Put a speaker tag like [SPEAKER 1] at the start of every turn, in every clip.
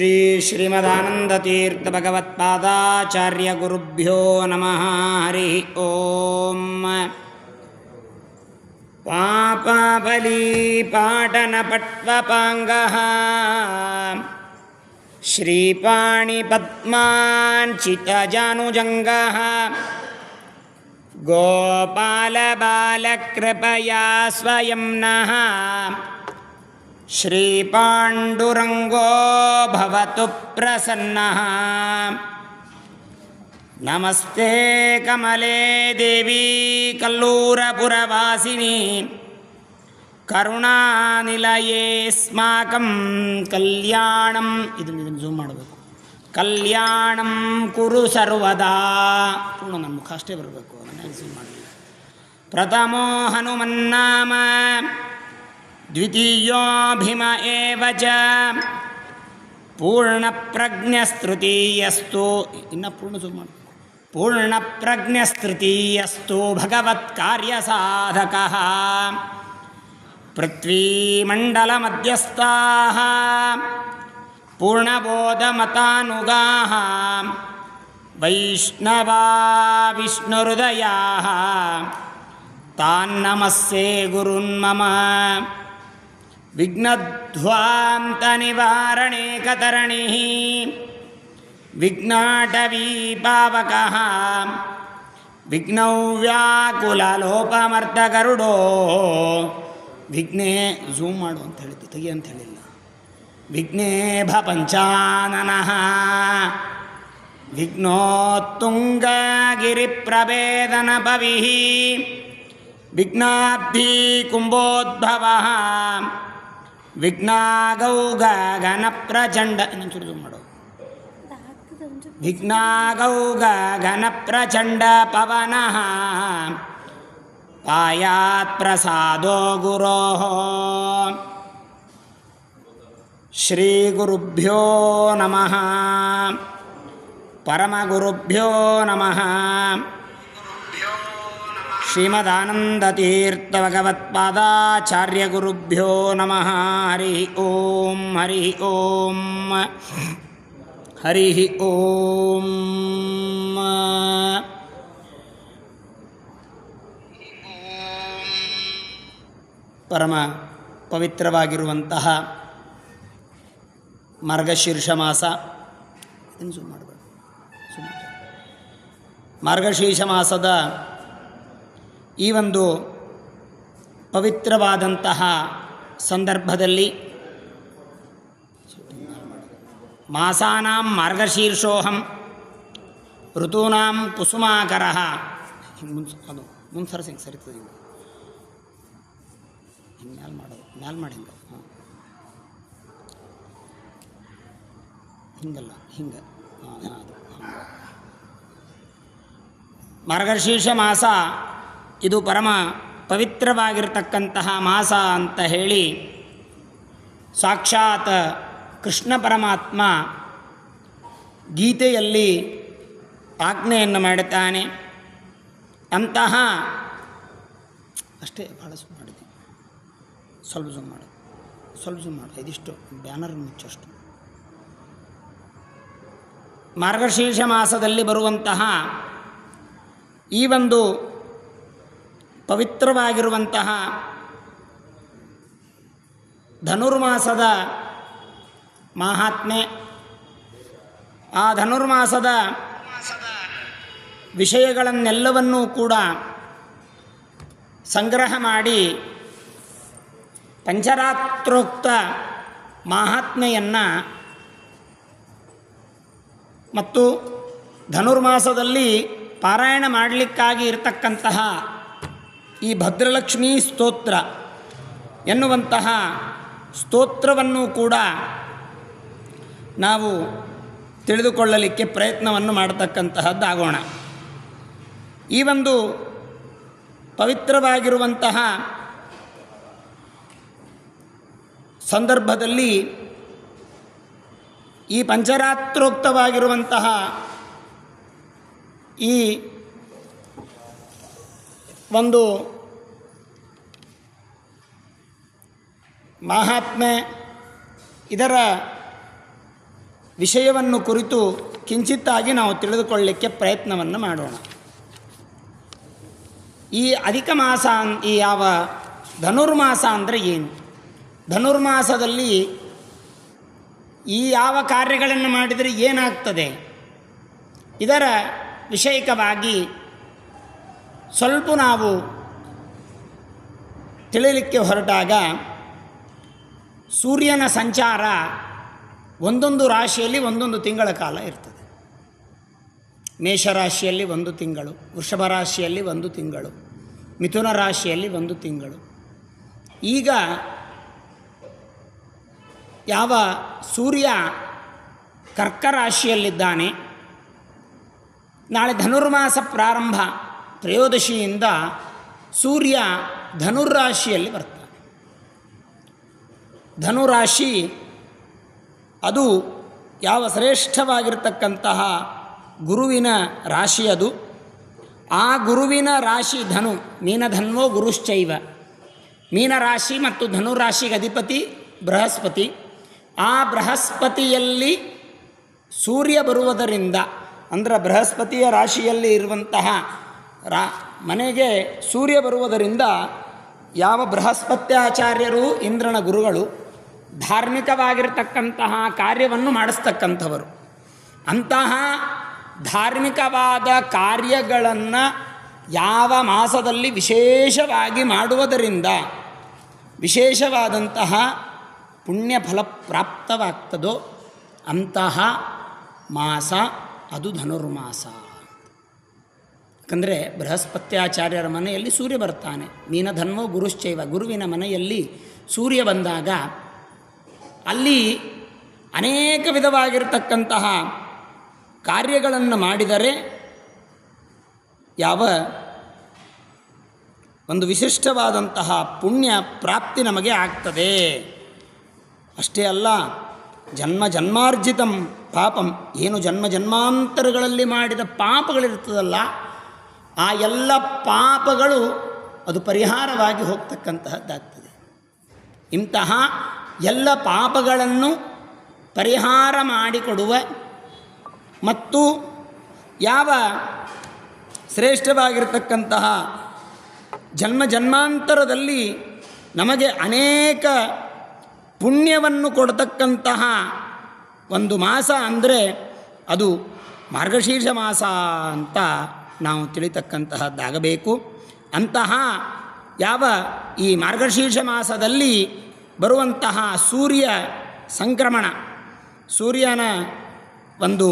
[SPEAKER 1] ಶ್ರೀ ಶ್ರೀಮದಾನಂದತೀರ್ಥ ಭಗವತ್ಪಾದಾಚಾರ್ಯ ಗುರುಭ್ಯೋ ನಮಃ. ಹರಿ ಓಂ. ಪಾಪಬಲಿ ಪಾಟನ ಪಟ್ವಪಾಂಗಃ ಶ್ರೀಪಾಣಿ ಪದ್ಮಾಂಚಿತಜಾನುಜಂಗಃ ಗೋಪಾಲ ಬಾಲಕೃಪಯಾ ಸ್ವಯಂ ನಃ ಶ್ರೀಪಾಂಡುರಂಗೋ ಭವತು ಪ್ರಸನ್ನಃ. ನಮಸ್ತೆ ಕಮಲೇ ದೇವಿ ಕಲ್ಲೂರಪುರವಾಸಿನಿ ಕರುಣಾನಿಲಯೇ ಸ್ಮಾಕಂ ಕಲ್ಯಾಣಂ. ಇದನ್ನು ಝೂಮ್ ಮಾಡಬೇಕು. ಕಲ್ಯಾಣಂ ಕುರು ಸರ್ವದಾ. ಪೂರ್ಣ ನಮ್ಮ ಮುಖ ಅಷ್ಟೇ ಬರಬೇಕು, ಅದನ್ನು ಝೂಮ್ ಮಾಡಲಿಲ್ಲ. ಪ್ರಥಮೋ ಹನುಮನ್ನಾಮ ದ್ವಿತೀಯೋ ಭೀಮ ಏವ ಚ ಪೂರ್ಣಪ್ರಜ್ಞಸ್ತೃತೀಯಸ್ತು. ಇನ್ನು ಪೂರ್ಣ ಝೂಮ್ ಮಾಡಬೇಕು. ಪೂರ್ಣಪ್ರಜ್ಞಸ್ತೃತೀಯಸ್ತು ಭಗವತ್ ಕಾರ್ಯಸಾಧಕಃ. ಪೃಥ್ವೀಮಂಡಲಮಧ್ಯಸ್ಥಾಃ ಪೂರ್ಣಬೋಧಮತಾನುಗಾಃ ವೈಷ್ಣವಾ ವಿಷ್ಣುಹೃದಯಾಃ ತಾನ್ನಮಸ್ಸೇ ಗುರುನ್ಮಮ. ವಿಘ್ನಧ್ವಾಂತನಿವಾರಣೇ ಕತರಣಿಃ ವಿಘ್ನಾಟವೀಪಾವಕಃ ವಿಘ್ನವ್ಯಾಕುಲಲೋಪಮರ್ದಗರುಡೋ. ವಿಘ್ನೇ ಝೂಮ್ ಮಾಡು ಅಂತ ಹೇಳಿದ್ದು, ತೆಗಿ ಅಂತ ಹೇಳಿಲ್ಲ. ವಿಘ್ನೇಭ ಪಂಚಾನನಃ ವಿಘ್ನೋತ್ತುಂಗಗಿರಿಪ್ರಭೇದನ ಪವಿಃ ವಿಘ್ನಾಬ್ಧಿ ಕುಂಭೋದ್ಭವಃ ವಿಘ್ನಾಗೌಗ ಗಣಪ್ರಚಂಡ. ಇನ್ನೊಂಚೂರು ಝೂಮ್ ಮಾಡು. ವಿಘ್ನಾಗೌಗ ಗಣಪ್ರಚಂಡ ಪವನಃ ಪಾಯಾತ್ ಪ್ರಸಾದೋ ಗುರೋಃ. ಶ್ರೀ ಗುರುಭ್ಯೋ ನಮಃ. ಪರಮಗುರುಭ್ಯೋ ನಮಃ. ಶ್ರೀಮದಾನಂದತೀರ್ಥ ಭಗವತ್ಪಾದಾಚಾರ್ಯ ಗುರುಭ್ಯೋ ನಮಃ. ಹರಿ ಓಂ. ಹರಿ ಓಂ. ಹರಿ ಓಂ. ಪರಮ ಪವಿತ್ರವಾಗಿರುವಂತಹ ಮಾರ್ಗಶೀರ್ಷ ಮಾಸ. ಮಾರ್ಗಶೀರ್ಷ ಮಾಸದ ಈ ಒಂದು ಪವಿತ್ರವಾದಂತಹ ಸಂದರ್ಭದಲ್ಲಿ ಮಾಸಾನಾಂ ಮಾರ್ಗಶೀರ್ಷೋಹಂ ಋತೂನಾಂ ಕುಸುಮಾಕರಃ. ಅದು ಮುಂದೆ ಸರಿತದೆ. ಹಿಂಗೆ ಮ್ಯಾಲೆ ಮಾಡೋದು, ಮ್ಯಾಲೆ ಮಾಡಿ ಹಿಂಗೆ. ಹಾಂ, ಹಿಂಗಲ್ಲ, ಹಿಂಗೆ. ಹಾಂ, ಅದು ಮಾರ್ಗಶೀರ್ಷ ಮಾಸ ಇದು ಪರಮ ಪವಿತ್ರವಾಗಿರ್ತಕ್ಕಂತಹ ಮಾಸ ಅಂತ ಹೇಳಿ ಸಾಕ್ಷಾತ್ ಕೃಷ್ಣ ಪರಮಾತ್ಮ ಗೀತೆಯಲ್ಲಿ ಆಜ್ಞೆಯನ್ನು ಮಾಡುತ್ತಾನೆ. ಅಂತಹ ಅಷ್ಟೇ, ಭಾಳ ಝೂಮ್ ಮಾಡಿದ್ವಿ. ಸ್ವಲ್ಪ ಝೂಮ್ ಮಾಡು, ಸ್ವಲ್ಪ ಝೂಮ್ ಮಾಡು. ಇದಿಷ್ಟು ಬ್ಯಾನರ್ ಮುಚ್ಚಷ್ಟು. ಮಾರ್ಗಶೀರ್ಷ ಮಾಸದಲ್ಲಿ ಬರುವಂತಹ ಈ ಒಂದು ಪವಿತ್ರವಾಗಿರುವಂತಹ ಧನುರ್ಮಾಸದ ಮಹಾತ್ಮೆ, ಆ ಧನುರ್ಮಾಸದ ವಿಷಯಗಳನ್ನೆಲ್ಲವನ್ನೂ ಕೂಡ ಸಂಗ್ರಹ ಮಾಡಿ ಪಂಚರಾತ್ರೋಕ್ತ ಮಹಾತ್ಮೆಯನ್ನು ಮತ್ತು ಧನುರ್ಮಾಸದಲ್ಲಿ ಪಾರಾಯಣ ಮಾಡಲಿಕ್ಕಾಗಿ ಇರತಕ್ಕಂತಹ ಈ ಭದ್ರಲಕ್ಷ್ಮೀ ಸ್ತೋತ್ರ ಎನ್ನುವಂತಹ ಸ್ತೋತ್ರವನ್ನು ಕೂಡ ನಾವು ತಿಳಿದುಕೊಳ್ಳಲಿಕ್ಕೆ ಪ್ರಯತ್ನವನ್ನು ಮಾಡತಕ್ಕಂತಹದ್ದಾಗೋಣ. ಈ ಒಂದು ಪವಿತ್ರವಾಗಿರುವಂತಹ ಸಂದರ್ಭದಲ್ಲಿ ಈ ಪಂಚರಾತ್ರೋಕ್ತವಾಗಿರುವಂತಹ ಈ ಒಂದು ಮಹಾತ್ಮೆ ಇದರ ವಿಷಯವನ್ನು ಕುರಿತು ಕಿಂಚಿತ್ತಾಗಿ ನಾವು ತಿಳಿದುಕೊಳ್ಳಲಿಕ್ಕೆ ಪ್ರಯತ್ನವನ್ನು ಮಾಡೋಣ. ಈ ಅಧಿಕ ಮಾಸ, ಈ ಯಾವ ಧನುರ್ಮಾಸ ಅಂದರೆ ಏನು? ಧನುರ್ಮಾಸದಲ್ಲಿ ಈ ಯಾವ ಕಾರ್ಯಗಳನ್ನು ಮಾಡಿದರೆ ಏನಾಗ್ತದೆ, ಇದರ ವಿಷಯಕವಾಗಿ ಸ್ವಲ್ಪ ನಾವು ತಿಳಿಯಲಿಕ್ಕೆ ಹೊರಟಾಗ, ಸೂರ್ಯನ ಸಂಚಾರ ಒಂದೊಂದು ರಾಶಿಯಲ್ಲಿ ಒಂದೊಂದು ತಿಂಗಳ ಕಾಲ ಇರ್ತದೆ. ಮೇಷರಾಶಿಯಲ್ಲಿ 1 ತಿಂಗಳು, ವೃಷಭ ರಾಶಿಯಲ್ಲಿ 1 ತಿಂಗಳು, ಮಿಥುನ ರಾಶಿಯಲ್ಲಿ 1 ತಿಂಗಳು. ಈಗ ಯಾವ ಸೂರ್ಯ ಕರ್ಕ ರಾಶಿಯಲ್ಲಿದ್ದಾನೆ, ನಾಳೆ ಧನುರ್ಮಾಸ ಪ್ರಾರಂಭ ತ್ರಯೋದಶಿಯಿಂದ ಸೂರ್ಯ ಧನುರಾಶಿಯಲ್ಲಿ ಬರ್ತಾನೆ. ಧನುರಾಶಿ ಅದು ಯಾವ ಶ್ರೇಷ್ಠವಾಗಿರ್ತಕ್ಕಂತಹ ಗುರುವಿನ ರಾಶಿ. ಅದು ಆ ಗುರುವಿನ ರಾಶಿ ಧನು, ಮೀನಧನ್ವೋ ಗುರುಶ್ಚೈವ. ಮೀನರಾಶಿ ಮತ್ತು ಧನುರಾಶಿಗೆ ಅಧಿಪತಿ ಬೃಹಸ್ಪತಿ. ಆ ಬೃಹಸ್ಪತಿಯಲ್ಲಿ ಸೂರ್ಯ ಬರುವುದರಿಂದ, ಅಂದರೆ ಬೃಹಸ್ಪತಿಯ ರಾಶಿಯಲ್ಲಿ ಇರುವಂತಹ ಮನೆಗೆ ಸೂರ್ಯ ಬರುವುದರಿಂದ, ಯಾವ ಬೃಹಸ್ಪತ್ಯಾಚಾರ್ಯರು ಇಂದ್ರನ ಗುರುಗಳು ಧಾರ್ಮಿಕವಾಗಿರ್ತಕ್ಕಂತಹ ಕಾರ್ಯವನ್ನು ಮಾಡಿಸ್ತಕ್ಕಂಥವರು. ಅಂತಹ ಧಾರ್ಮಿಕವಾದ ಕಾರ್ಯಗಳನ್ನು ಯಾವ ಮಾಸದಲ್ಲಿ ವಿಶೇಷವಾಗಿ ಮಾಡುವುದರಿಂದ ವಿಶೇಷವಾದಂತಹ ಪುಣ್ಯ ಫಲ ಪ್ರಾಪ್ತವಾಗ್ತದೋ ಅಂತಹ ಮಾಸ ಅದು ಧನುರ್ಮಾಸ. ಯಾಕಂದರೆ ಬೃಹಸ್ಪತ್ಯಾಚಾರ್ಯರ ಮನೆಯಲ್ಲಿ ಸೂರ್ಯ ಬರ್ತಾನೆ. ಮೀನಧನ್ವೋ ಗುರುಶ್ಚೈವ. ಗುರುವಿನ ಮನೆಯಲ್ಲಿ ಸೂರ್ಯ ಬಂದಾಗ ಅಲ್ಲಿ ಅನೇಕ ವಿಧವಾಗಿರ್ತಕ್ಕಂತಹ ಕಾರ್ಯಗಳನ್ನು ಮಾಡಿದರೆ ಯಾವ ಒಂದು ವಿಶಿಷ್ಟವಾದಂತಹ ಪುಣ್ಯ ಪ್ರಾಪ್ತಿ ನಮಗೆ ಆಗ್ತದೆ. ಅಷ್ಟೇ ಅಲ್ಲ, ಜನ್ಮಾರ್ಜಿತಂ ಪಾಪಂ, ಏನು ಜನ್ಮಾಂತರಗಳಲ್ಲಿ ಮಾಡಿದ ಪಾಪಗಳಿರ್ತದಲ್ಲ, ಆ ಎಲ್ಲ ಪಾಪಗಳು ಅದು ಪರಿಹಾರವಾಗಿ ಹೋಗ್ತಕ್ಕಂತಹದ್ದಾಗ್ತದೆ. ಇಂತಹ ಎಲ್ಲ ಪಾಪಗಳನ್ನು ಪರಿಹಾರ ಮಾಡಿಕೊಡುವ ಮತ್ತು ಯಾವ ಶ್ರೇಷ್ಠವಾಗಿರ್ತಕ್ಕಂತಹ ಜನ್ಮಾಂತರದಲ್ಲಿ ನಮಗೆ ಅನೇಕ ಪುಣ್ಯವನ್ನು ಕೊಡತಕ್ಕಂತಹ ಒಂದು ಮಾಸ ಅಂದರೆ ಅದು ಮಾರ್ಗಶೀರ್ಷ ಮಾಸ ಅಂತ ನಾವು ತಿಳಿತಕ್ಕಂತಹದ್ದಾಗಬೇಕು. ಅಂತಹ ಯಾವ ಈ ಮಾರ್ಗಶೀರ್ಷ ಮಾಸದಲ್ಲಿ ಬರುವಂತಹ ಸೂರ್ಯ ಸಂಕ್ರಮಣ, ಸೂರ್ಯನ ಒಂದು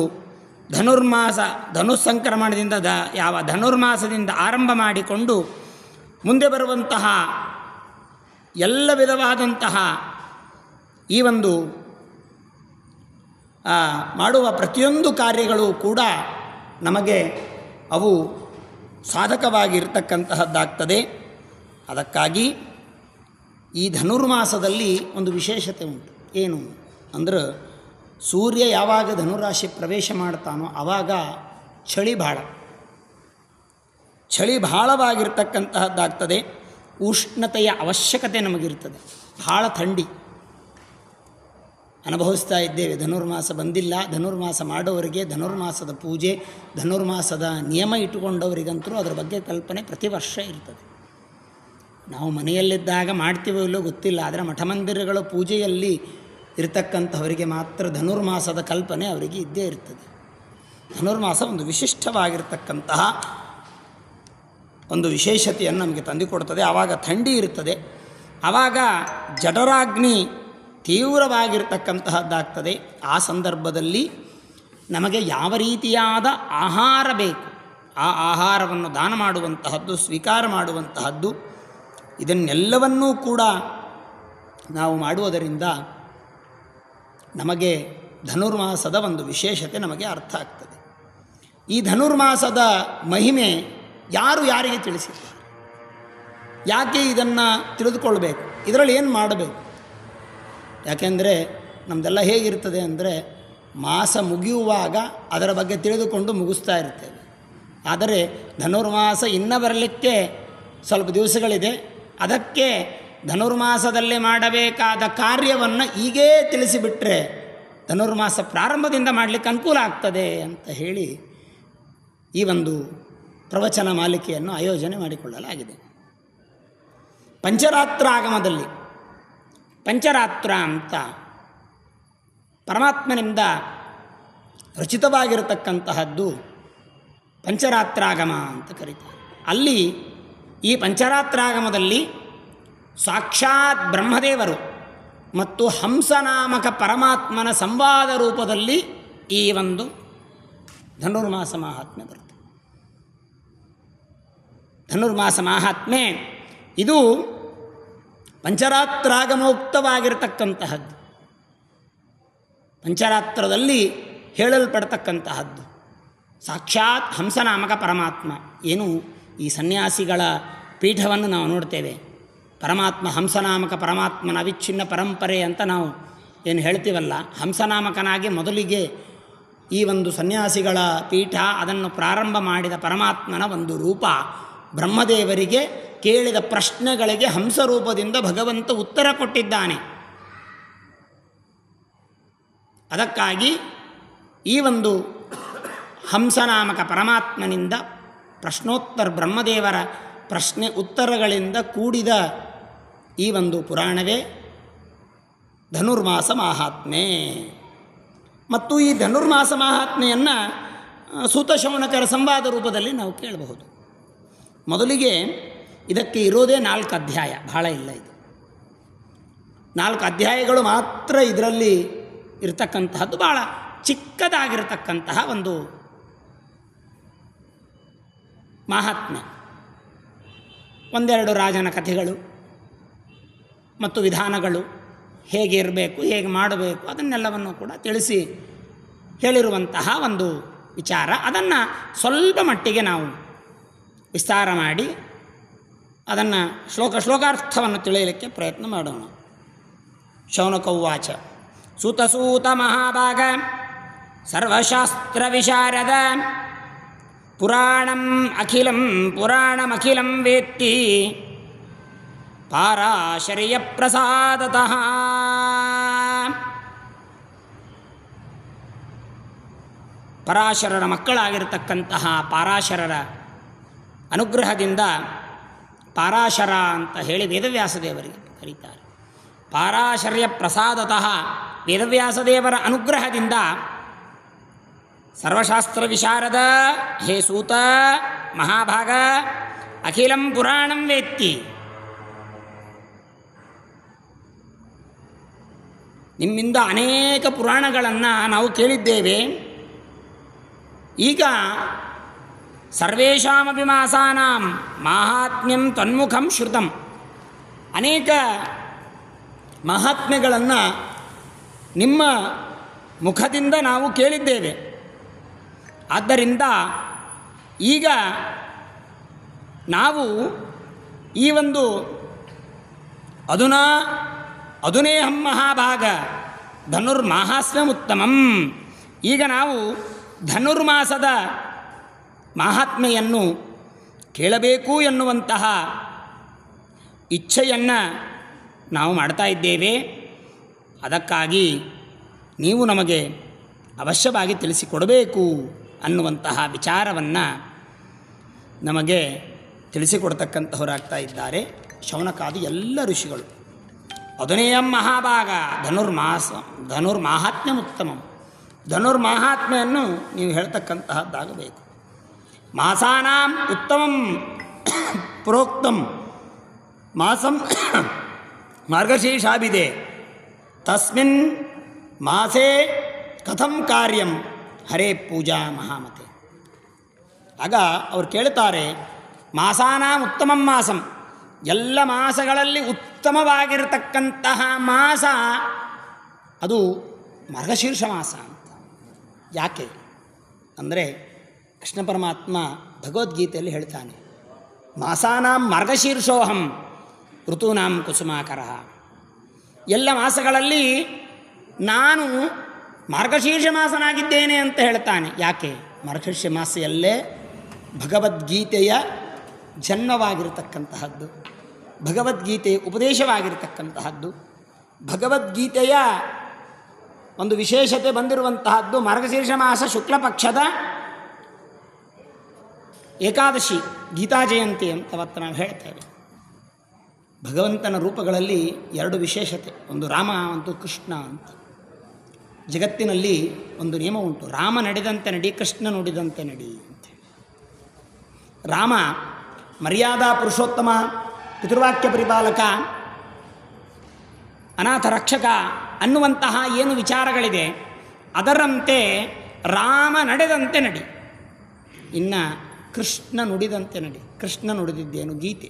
[SPEAKER 1] ಧನುಸ್ಸಂಕ್ರಮಣದಿಂದ ಯಾವ ಧನುರ್ಮಾಸದಿಂದ ಆರಂಭ ಮಾಡಿಕೊಂಡು ಮುಂದೆ ಬರುವಂತಹ ಎಲ್ಲ ವಿಧವಾದಂತಹ ಈ ಒಂದು ಮಾಡುವ ಪ್ರತಿಯೊಂದು ಕಾರ್ಯಗಳು ಕೂಡ ನಮಗೆ ಅವು ಸಾಧಕವಾಗಿರ್ತಕ್ಕಂತಹದ್ದಾಗ್ತದೆ. ಅದಕ್ಕಾಗಿ ಈ ಧನುರ್ಮಾಸದಲ್ಲಿ ಒಂದು ವಿಶೇಷತೆ ಉಂಟು. ಏನು ಅಂದ್ರೆ, ಸೂರ್ಯ ಯಾವಾಗ ಧನುರಾಶಿ ಪ್ರವೇಶ ಮಾಡ್ತಾನೋ ಆವಾಗ ಚಳಿ ಬಹಳವಾಗಿರ್ತಕ್ಕಂತಹದ್ದಾಗ್ತದೆ. ಉಷ್ಣತೆಯ ಅವಶ್ಯಕತೆ ನಮಗಿರ್ತದೆ. ಬಹಳ ಥಂಡಿ ಅನುಭವಿಸ್ತಾ ಇದ್ದೇವೆ. ಧನುರ್ಮಾಸ ಬಂದಿಲ್ಲ, ಧನುರ್ಮಾಸ ಮಾಡೋವರಿಗೆ, ಧನುರ್ಮಾಸದ ಪೂಜೆ, ಧನುರ್ಮಾಸದ ನಿಯಮ ಇಟ್ಟುಕೊಂಡವರಿಗಂತೂ ಅದರ ಬಗ್ಗೆ ಕಲ್ಪನೆ ಪ್ರತಿ ವರ್ಷ ಇರ್ತದೆ. ನಾವು ಮನೆಯಲ್ಲಿದ್ದಾಗ ಮಾಡ್ತೀವೋ ಇಲ್ಲೋ ಗೊತ್ತಿಲ್ಲ, ಆದರೆ ಮಠಮಂದಿರಗಳ ಪೂಜೆಯಲ್ಲಿ ಇರತಕ್ಕಂಥವರಿಗೆ ಮಾತ್ರ ಧನುರ್ಮಾಸದ ಕಲ್ಪನೆ ಅವರಿಗೆ ಇದ್ದೇ ಇರ್ತದೆ. ಧನುರ್ಮಾಸ ಒಂದು ವಿಶಿಷ್ಟವಾಗಿರ್ತಕ್ಕಂತಹ ಒಂದು ವಿಶೇಷತೆಯನ್ನು ನಮಗೆ ತಂದುಕೊಡ್ತದೆ. ಆವಾಗ ಥಂಡಿ ಇರ್ತದೆ, ಆವಾಗ ಜಠರಾಗ್ನಿ ತೀವ್ರವಾಗಿರ್ತಕ್ಕಂತಹದ್ದಾಗ್ತದೆ. ಆ ಸಂದರ್ಭದಲ್ಲಿ ನಮಗೆ ಯಾವ ರೀತಿಯಾದ ಆಹಾರ ಬೇಕು, ಆ ಆಹಾರವನ್ನು ದಾನ ಮಾಡುವಂತಹದ್ದು, ಸ್ವೀಕಾರ ಮಾಡುವಂತಹದ್ದು, ಇದನ್ನೆಲ್ಲವನ್ನೂ ಕೂಡ ನಾವು ಮಾಡುವುದರಿಂದ ನಮಗೆ ಧನುರ್ಮಾಸದ ಒಂದು ವಿಶೇಷತೆ ನಮಗೆ ಅರ್ಥ ಆಗ್ತದೆ. ಈ ಧನುರ್ಮಾಸದ ಮಹಿಮೆ ಯಾರು ಯಾರಿಗೆ ತಿಳಿಸಿದ್ದಾರೆ, ಯಾಕೆ ಇದನ್ನು ತಿಳಿದುಕೊಳ್ಬೇಕು, ಇದರಲ್ಲಿ ಏನು ಮಾಡಬೇಕು? ಯಾಕೆಂದರೆ ನಮ್ಮದೆಲ್ಲ ಹೇಗಿರ್ತದೆ ಅಂದರೆ, ಮಾಸ ಮುಗಿಯುವಾಗ ಅದರ ಬಗ್ಗೆ ತಿಳಿದುಕೊಂಡು ಮುಗಿಸ್ತಾ ಇರ್ತೇವೆ. ಆದರೆ ಧನುರ್ಮಾಸ ಇನ್ನೂ ಬರಲಿಕ್ಕೆ ಸ್ವಲ್ಪ ದಿವಸಗಳಿದೆ. ಅದಕ್ಕೆ ಧನುರ್ಮಾಸದಲ್ಲಿ ಮಾಡಬೇಕಾದ ಕಾರ್ಯವನ್ನು ಈಗೇ ತಿಳಿಸಿಬಿಟ್ರೆ ಧನುರ್ಮಾಸ ಪ್ರಾರಂಭದಿಂದ ಮಾಡಲಿಕ್ಕೆ ಅನುಕೂಲ ಆಗ್ತದೆ ಅಂತ ಹೇಳಿ ಈ ಒಂದು ಪ್ರವಚನ ಮಾಲಿಕೆಯನ್ನು ಆಯೋಜನೆ ಮಾಡಿಕೊಳ್ಳಲಾಗಿದೆ. ಪಂಚರಾತ್ರಾಗಮದಲ್ಲಿ ಪಂಚರಾತ್ರ ಅಂತ ಪರಮಾತ್ಮನಿಂದ ರಚಿತವಾಗಿರತಕ್ಕಂತಹದ್ದು ಪಂಚರಾತ್ರಾಗಮ ಅಂತ ಕರೀತಾರೆ. ಅಲ್ಲಿ ಈ ಪಂಚರಾತ್ರಾಗಮದಲ್ಲಿ ಸಾಕ್ಷಾತ್ ಬ್ರಹ್ಮದೇವರು ಮತ್ತು ಹಂಸನಾಮಕ ಪರಮಾತ್ಮನ ಸಂವಾದ ರೂಪದಲ್ಲಿ ಈ ಒಂದು ಧನುರ್ಮಾಸ ಮಹಾತ್ಮೆ ಬರುತ್ತೆ. ಧನುರ್ಮಾಸ ಮಹಾತ್ಮೆ ಇದು ಪಂಚರಾತ್ರಾಗಮೋಕ್ತವಾಗಿರತಕ್ಕಂತಹದ್ದು, ಪಂಚರಾತ್ರದಲ್ಲಿ ಹೇಳಲ್ಪಡ್ತಕ್ಕಂತಹದ್ದು. ಸಾಕ್ಷಾತ್ ಹಂಸನಾಮಕ ಪರಮಾತ್ಮ ಏನು ಈ ಸನ್ಯಾಸಿಗಳ ಪೀಠವನ್ನು ನಾವು ನೋಡ್ತೇವೆ. ಪರಮಾತ್ಮ ಹಂಸನಾಮಕ ಪರಮಾತ್ಮನ ಅವಿಚ್ಛಿನ್ನ ಪರಂಪರೆ ಅಂತ ನಾವು ಏನು ಹೇಳ್ತೀವಲ್ಲ, ಹಂಸನಾಮಕನಾಗಿ ಮೊದಲಿಗೆ ಈ ಒಂದು ಸನ್ಯಾಸಿಗಳ ಪೀಠ ಅದನ್ನು ಪ್ರಾರಂಭ ಮಾಡಿದ ಪರಮಾತ್ಮನ ಒಂದು ರೂಪ. ಬ್ರಹ್ಮದೇವರಿಗೆ ಕೇಳಿದ ಪ್ರಶ್ನೆಗಳಿಗೆ ಹಂಸರೂಪದಿಂದ ಭಗವಂತ ಉತ್ತರ ಕೊಟ್ಟಿದ್ದಾನೆ. ಅದಕ್ಕಾಗಿ ಈ ಒಂದು ಹಂಸನಾಮಕ ಪರಮಾತ್ಮನಿಂದ ಪ್ರಶ್ನೋತ್ತರ ಬ್ರಹ್ಮದೇವರ ಪ್ರಶ್ನೆ ಉತ್ತರಗಳಿಂದ ಕೂಡಿದ ಈ ಒಂದು ಪುರಾಣವೇ ಧನುರ್ಮಾಸ ಮಹಾತ್ಮೆ. ಮತ್ತು ಈ ಧನುರ್ಮಾಸ ಮಹಾತ್ಮೆಯನ್ನು ಸೂತ ಶೌನಕರ ಸಂವಾದ ರೂಪದಲ್ಲಿ ನಾವು ಕೇಳಬಹುದು. ಮೊದಲಿಗೆ ಇದಕ್ಕೆ ಇರೋದೇ 4 ಅಧ್ಯಾಯ, ಬಹಳ ಇಲ್ಲ. ಇದು 4 ಅಧ್ಯಾಯಗಳು ಮಾತ್ರ ಇದರಲ್ಲಿ ಇರತಕ್ಕಂತಹದ್ದು. ಭಾಳ ಚಿಕ್ಕದಾಗಿರತಕ್ಕಂತಹ ಒಂದು ಮಹಾತ್ಮೆ. ಒಂದೆರಡು ರಾಜನ ಕಥೆಗಳು ಮತ್ತು ವಿಧಾನಗಳು, ಹೇಗೆ ಇರಬೇಕು, ಹೇಗೆ ಮಾಡಬೇಕು, ಅದನ್ನೆಲ್ಲವನ್ನು ಕೂಡ ತಿಳಿಸಿ ಹೇಳಿರುವಂತಹ ಒಂದು ವಿಚಾರ. ಅದನ್ನು ಸ್ವಲ್ಪ ಮಟ್ಟಿಗೆ ನಾವು ವಿಸ್ತಾರ ಮಾಡಿ ಅದನ್ನು ಶ್ಲೋಕಾರ್ಥವನ್ನು ತಿಳಿಯಲಿಕ್ಕೆ ಪ್ರಯತ್ನ ಮಾಡೋಣ. ಶೌನಕ ಉವಾಚ. ಸುತಸೂತ ಮಹಾಭಾಗ ಸರ್ವಶಾಸ್ತ್ರ ವಿಶಾರದ ಪುರಾಣಮಖಿಲಂ ವೇತ್ತಿ ಪಾರಾಶರ್ಯ ಪ್ರಸಾದತಃ. ಪರಾಶರರ ಮಕ್ಕಳಾಗಿರ್ತಕ್ಕಂತಹ ಪಾರಾಶರರ ಅನುಗ್ರಹದಿಂದ, ಪಾರಾಶರ ಅಂತ ಹೇಳಿ ವೇದವ್ಯಾಸದೇವರಿಗೆ ಕರೀತಾರೆ. ಪಾರಾಶರ್ಯ ಪ್ರಸಾದತಃ, ವೇದವ್ಯಾಸದೇವರ ಅನುಗ್ರಹದಿಂದ ಸರ್ವಶಾಸ್ತ್ರ ವಿಶಾರದ ಹೇ ಸೂತ ಮಹಾಭಾಗ ಅಖಿಲಂ ಪುರಾಣಂ ವೇತ್ತಿ, ನಿಮ್ಮಿಂದ ಅನೇಕ ಪುರಾಣಗಳನ್ನು ನಾವು ಕೇಳಿದ್ದೇವೆ. ಈಗ ಸರ್ವೇಷಾಮಪಿ ಮಾಸಾನಾಂ ಮಾಹಾತ್ಮ್ಯಂ ತನ್ಮುಖಂ ಶ್ರುತಂ, ಅನೇಕ ಮಹಾತ್ಮ್ಯಗಳನ್ನು ನಿಮ್ಮ ಮುಖದಿಂದ ನಾವು ಕೇಳಿದ್ದೇವೆ. ಆದ್ದರಿಂದ ಈಗ ನಾವು ಈ ಒಂದು ಅಧುನೇಹಂ ಮಹಾಭಾಗ ಧನುರ್ಮಾಹಾಸ್ಮ್ಯಮುತ್ತಮಂ, ಈಗ ನಾವು ಧನುರ್ಮಾಸದ ಮಹಾತ್ಮೆಯನ್ನು ಕೇಳಬೇಕು ಎನ್ನುವಂತಹ ಇಚ್ಛೆಯನ್ನು ನಾವು ಮಾಡ್ತಾ ಇದ್ದೇವೆ. ಅದಕ್ಕಾಗಿ ನೀವು ನಮಗೆ ಅವಶ್ಯವಾಗಿ ತಿಳಿಸಿಕೊಡಬೇಕು ಅನ್ನುವಂತಹ ವಿಚಾರವನ್ನು ನಮಗೆ ತಿಳಿಸಿಕೊಡ್ತಕ್ಕಂಥವರಾಗ್ತಾ ಇದ್ದಾರೆ ಶೌನಕಾದಿ ಎಲ್ಲ ಋಷಿಗಳು. ಅಧುನೇಯಂ ಮಹಾಭಾಗ ಧನುರ್ಮಾಹಾತ್ಮ್ಯಮುತ್ತಮಂ, ಧನುರ್ಮಾಹಾತ್ಮೆಯನ್ನು ನೀವು ಹೇಳ್ತಕ್ಕಂತಹದ್ದಾಗಬೇಕು. ಮಾಸಾನಾಂ ಉತ್ತಮಂ ಪ್ರೋಕ್ತಂ ಮಾಸಂ ಮಾರ್ಗಶೀರ್ಷಾಭಿದೆ ತಸ್ಮಿನ್ ಮಾಸೇ ಕಥಂ ಕಾರ್ಯಂ ಹರೇ ಪೂಜಾ ಮಹಾಮತೆ. ಆಗ ಅವ್ರು ಕೇಳ್ತಾರೆ, ಮಾಸಾನಾಂ ಉತ್ತಮಂ ಮಾಸಂ, ಎಲ್ಲ ಮಾಸಗಳಲ್ಲಿ ಉತ್ತಮವಾಗಿರತಕ್ಕಂತಹ ಮಾಸ ಅದು ಮಾರ್ಗಶೀರ್ಷ ಮಾಸ ಅಂತ. ಯಾಕೆ ಅಂದರೆ ಕೃಷ್ಣ ಪರಮಾತ್ಮ ಭಗವದ್ಗೀತೆಯಲ್ಲಿ ಹೇಳ್ತಾನೆ, ಮಾಸಾನಾಂ ಮಾರ್ಗಶೀರ್ಷೋಹಂ ಋತೂನಾಂ ಕುಸುಮಾಕರ. ಎಲ್ಲ ಮಾಸಗಳಲ್ಲಿ ನಾನು ಮಾರ್ಗಶೀರ್ಷ ಮಾಸನಾಗಿದ್ದೇನೆ ಅಂತ ಹೇಳ್ತಾನೆ. ಯಾಕೆ? ಮಾರ್ಗಶೀರ್ಷ ಮಾಸ ಎಲ್ಲೇ ಭಗವದ್ಗೀತೆಯ ಜನ್ಮವಾಗಿರತಕ್ಕಂತಹದ್ದು, ಭಗವದ್ಗೀತೆಯ ಉಪದೇಶವಾಗಿರತಕ್ಕಂತಹದ್ದು, ಭಗವದ್ಗೀತೆಯ ಒಂದು ವಿಶೇಷತೆ ಬಂದಿರುವಂತಹದ್ದು ಮಾರ್ಗಶೀರ್ಷ ಮಾಸ ಶುಕ್ಲ ಪಕ್ಷದ ಏಕಾದಶಿ ಗೀತಾ ಜಯಂತಿ ಅಂತ ಅವತ್ತು ನಾವು ಹೇಳ್ತೇವೆ. ಭಗವಂತನ ರೂಪಗಳಲ್ಲಿ ಎರಡು ವಿಶೇಷತೆ, ಒಂದು ರಾಮ, ಒಂದು ಕೃಷ್ಣ ಅಂತ. ಜಗತ್ತಿನಲ್ಲಿ ಒಂದು ನಿಯಮ ಉಂಟು, ರಾಮ ನಡೆದಂತೆ ನಡಿ, ಕೃಷ್ಣ ನುಡಿದಂತೆ ನಡಿ ಅಂತ. ರಾಮ ಮರ್ಯಾದಾ ಪುರುಷೋತ್ತಮ, ಪಿತೃವಾಕ್ಯ ಪರಿಪಾಲಕ, ಅನಾಥ ರಕ್ಷಕ ಅನ್ನುವಂತಹ ಏನು ವಿಚಾರಗಳಿದೆ ಅದರಂತೆ ರಾಮ ನಡೆದಂತೆ ನಡಿ. ಇನ್ನು ಕೃಷ್ಣ ನುಡಿದಂತೆ ನಡಿ. ಕೃಷ್ಣ ನುಡಿದಿದ್ದೇನು? ಗೀತೆ.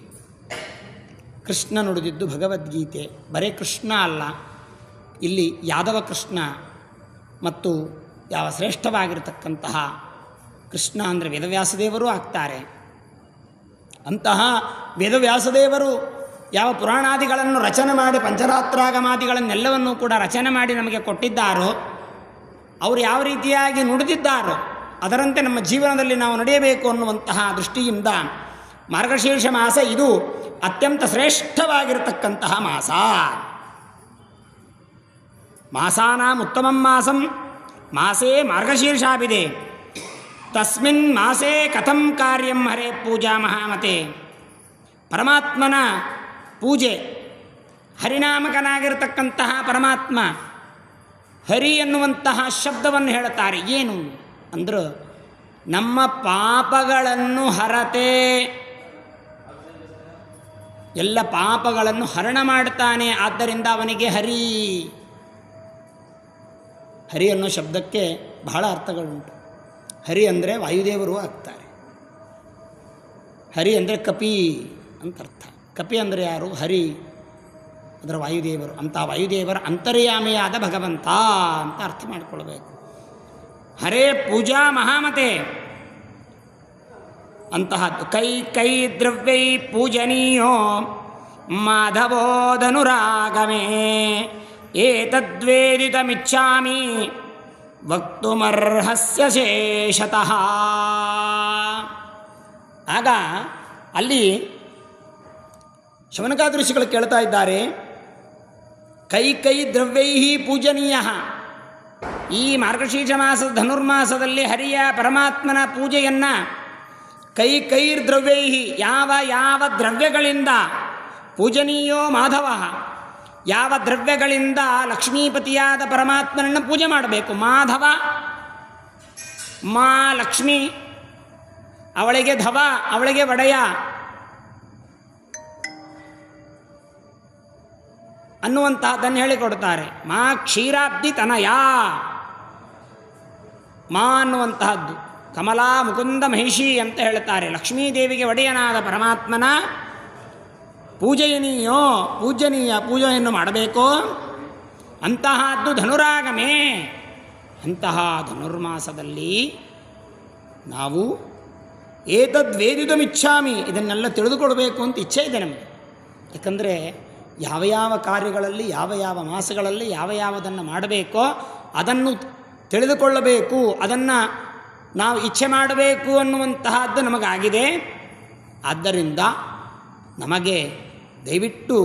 [SPEAKER 1] ಕೃಷ್ಣ ನುಡಿದಿದ್ದು ಭಗವದ್ಗೀತೆ. ಬರೇ ಕೃಷ್ಣ ಅಲ್ಲ, ಇಲ್ಲಿ ಯಾದವ ಕೃಷ್ಣ ಮತ್ತು ಯಾವ ಶ್ರೇಷ್ಠವಾಗಿರತಕ್ಕಂತಹ ಕೃಷ್ಣ ಅಂದರೆ ವೇದವ್ಯಾಸದೇವರು ಆಗ್ತಾರೆ. ಅಂತಹ ವೇದವ್ಯಾಸದೇವರು ಯಾವ ಪುರಾಣಾದಿಗಳನ್ನು ರಚನೆ ಮಾಡಿ, ಪಂಚರಾತ್ರಾಗಮಾದಿಗಳನ್ನೆಲ್ಲವನ್ನೂ ಕೂಡ ರಚನೆ ಮಾಡಿ ನಮಗೆ ಕೊಟ್ಟಿದ್ದಾರೋ, ಅವರು ಯಾವ ರೀತಿಯಾಗಿ ನುಡಿದಿದ್ದಾರೋ ಅದರಂತೆ ನಮ್ಮ ಜೀವನದಲ್ಲಿ ನಾವು ನಡೆಯಬೇಕು ಅನ್ನುವಂತಹ ದೃಷ್ಟಿಯಿಂದ ಮಾರ್ಗಶೀರ್ಷ ಮಾಸ ಇದು ಅತ್ಯಂತ ಶ್ರೇಷ್ಠವಾಗಿರತಕ್ಕಂತಹ ಮಾಸ. ಮಾಸಾನಾಂ ಉತ್ತಮಂ ಮಾಸಂ ಮಾಸೇ ಮಾರ್ಗಶೀರ್ಷಾಭಿದೆ ತಸ್ಮಿನ್ ಮಾಸೇ ಕಥಂ ಕಾರ್ಯಂ ಹರೇ ಪೂಜಾ ಮಹಾಮತೆ. ಪರಮಾತ್ಮನ ಪೂಜೆ, ಹರಿನಾಮಕನಾಗಿರತಕ್ಕಂತಹ ಪರಮಾತ್ಮ ಹರಿ ಎನ್ನುವಂತಹ ಶಬ್ದವನ್ನು ಹೇಳುತ್ತಾರೆ. ಏನು ಅಂದ್ರೆ ನಮ್ಮ ಪಾಪಗಳನ್ನು ಹರತೆ, ಎಲ್ಲ ಪಾಪಗಳನ್ನು ಹರಣ ಮಾಡ್ತಾನೆ, ಆದ್ದರಿಂದ ಅವನಿಗೆ ಹರಿ. ಹರಿ ಅನ್ನೋ ಶಬ್ದಕ್ಕೆ ಬಹಳ ಅರ್ಥಗಳುಂಟು. ಹರಿ ಅಂದರೆ ವಾಯುದೇವರು ಆಗ್ತಾರೆ. ಹರಿ ಅಂದರೆ ಕಪಿ ಅಂತ ಅರ್ಥ. ಕಪಿ ಅಂದರೆ ಯಾರು? ಹರಿ, ಅದರ ವಾಯುದೇವರು. ಅಂತಹ ವಾಯುದೇವರ ಅಂತರ್ಯಾಮಿಯಾದ ಭಗವಂತ ಅಂತ ಅರ್ಥ ಮಾಡಿಕೊಳ್ಬೇಕು. ಹರೇ ಪೂಜಾ ಮಹಾಮತೆ ಅಂತಹದ್ದು. ಕೈ ಕೈ ದ್ರವ್ಯೈ ಪೂಜನೀಯೋ ಮಾಧವೋದನುರಾಗಮೇ ಏತದ್ವೇದಿತಮಿಚ್ಛಾಮಿ ವಕ್ತುಮರ್ಹಸ್ಯ ಶೇಷತಃ. ಆಗ ಅಲ್ಲಿ ಶವನಕಾದೃಷಿಗಳು ಕೇಳ್ತಾ ಇದ್ದಾರೆ, ಕೈ ಕೈ ದ್ರವ್ಯೈ ಪೂಜನೀಯ. ಈ ಮಾರ್ಗಶೀರ್ಷ ಮಾಸದ ಧನುರ್ಮಾಸದಲ್ಲಿ ಹರಿಯ ಪರಮಾತ್ಮನ ಪೂಜೆಯನ್ನು ಕೈ ಕೈರ್ದ್ರವ್ಯೈ, ಯಾವ ಯಾವ ದ್ರವ್ಯಗಳಿಂದ, ಪೂಜನೀಯೋ ಮಾಧವ, ಯಾವ ದ್ರವ್ಯಗಳಿಂದ ಲಕ್ಷ್ಮೀಪತಿಯಾದ ಪರಮಾತ್ಮನನ್ನು ಪೂಜೆ ಮಾಡಬೇಕು. ಮಾಧವ, ಮಾ ಲಕ್ಷ್ಮಿ, ಅವಳಿಗೆ ಧವ, ಅವಳಿಗೆ ಒಡೆಯ ಅನ್ನುವಂತಹದ್ದನ್ನು ಹೇಳಿಕೊಡ್ತಾರೆ. ಮಾ ಕ್ಷೀರಾಬ್ಧಿ ತನಯ, ಮಾ ಅನ್ನುವಂತಹದ್ದು ಕಮಲಾ ಮುಕುಂದ ಮಹಿಷಿ ಅಂತ ಹೇಳ್ತಾರೆ. ಲಕ್ಷ್ಮೀದೇವಿಗೆ ಒಡೆಯನಾದ ಪರಮಾತ್ಮನ ಪೂಜೆಯನೀಯೋ, ಪೂಜನೀಯ ಪೂಜೆಯನ್ನು ಮಾಡಬೇಕು. ಅಂತಹದ್ದು ಧನುರಾಗಮೇ, ಅಂತಹ ಧನುರ್ಮಾಸದಲ್ಲಿ ನಾವು ಏತದ್ವೇದಿತುಮಿಚ್ಛಾಮಿ, ಇದನ್ನೆಲ್ಲ ತಿಳಿದುಕೊಳ್ಬೇಕು ಅಂತ ಇಚ್ಛೆ ಇದೆ ನಮಗೆ. ಯಾಕಂದರೆ ಯಾವ ಯಾವ ಕಾರ್ಯಗಳಲ್ಲಿ, ಯಾವ ಯಾವ ಮಾಸಗಳಲ್ಲಿ ಯಾವ ಯಾವುದನ್ನು ಮಾಡಬೇಕೋ ಅದನ್ನು ತಿಳಿದುಕೊಳ್ಳಬೇಕು, ಅದನ್ನು ನಾವು ಇಚ್ಛೆ ಮಾಡಬೇಕು ಅನ್ನುವಂತಹದ್ದು ನಮಗಾಗಿದೆ. ಆದ್ದರಿಂದ ನಮಗೆ ದಯವಿಟ್ಟು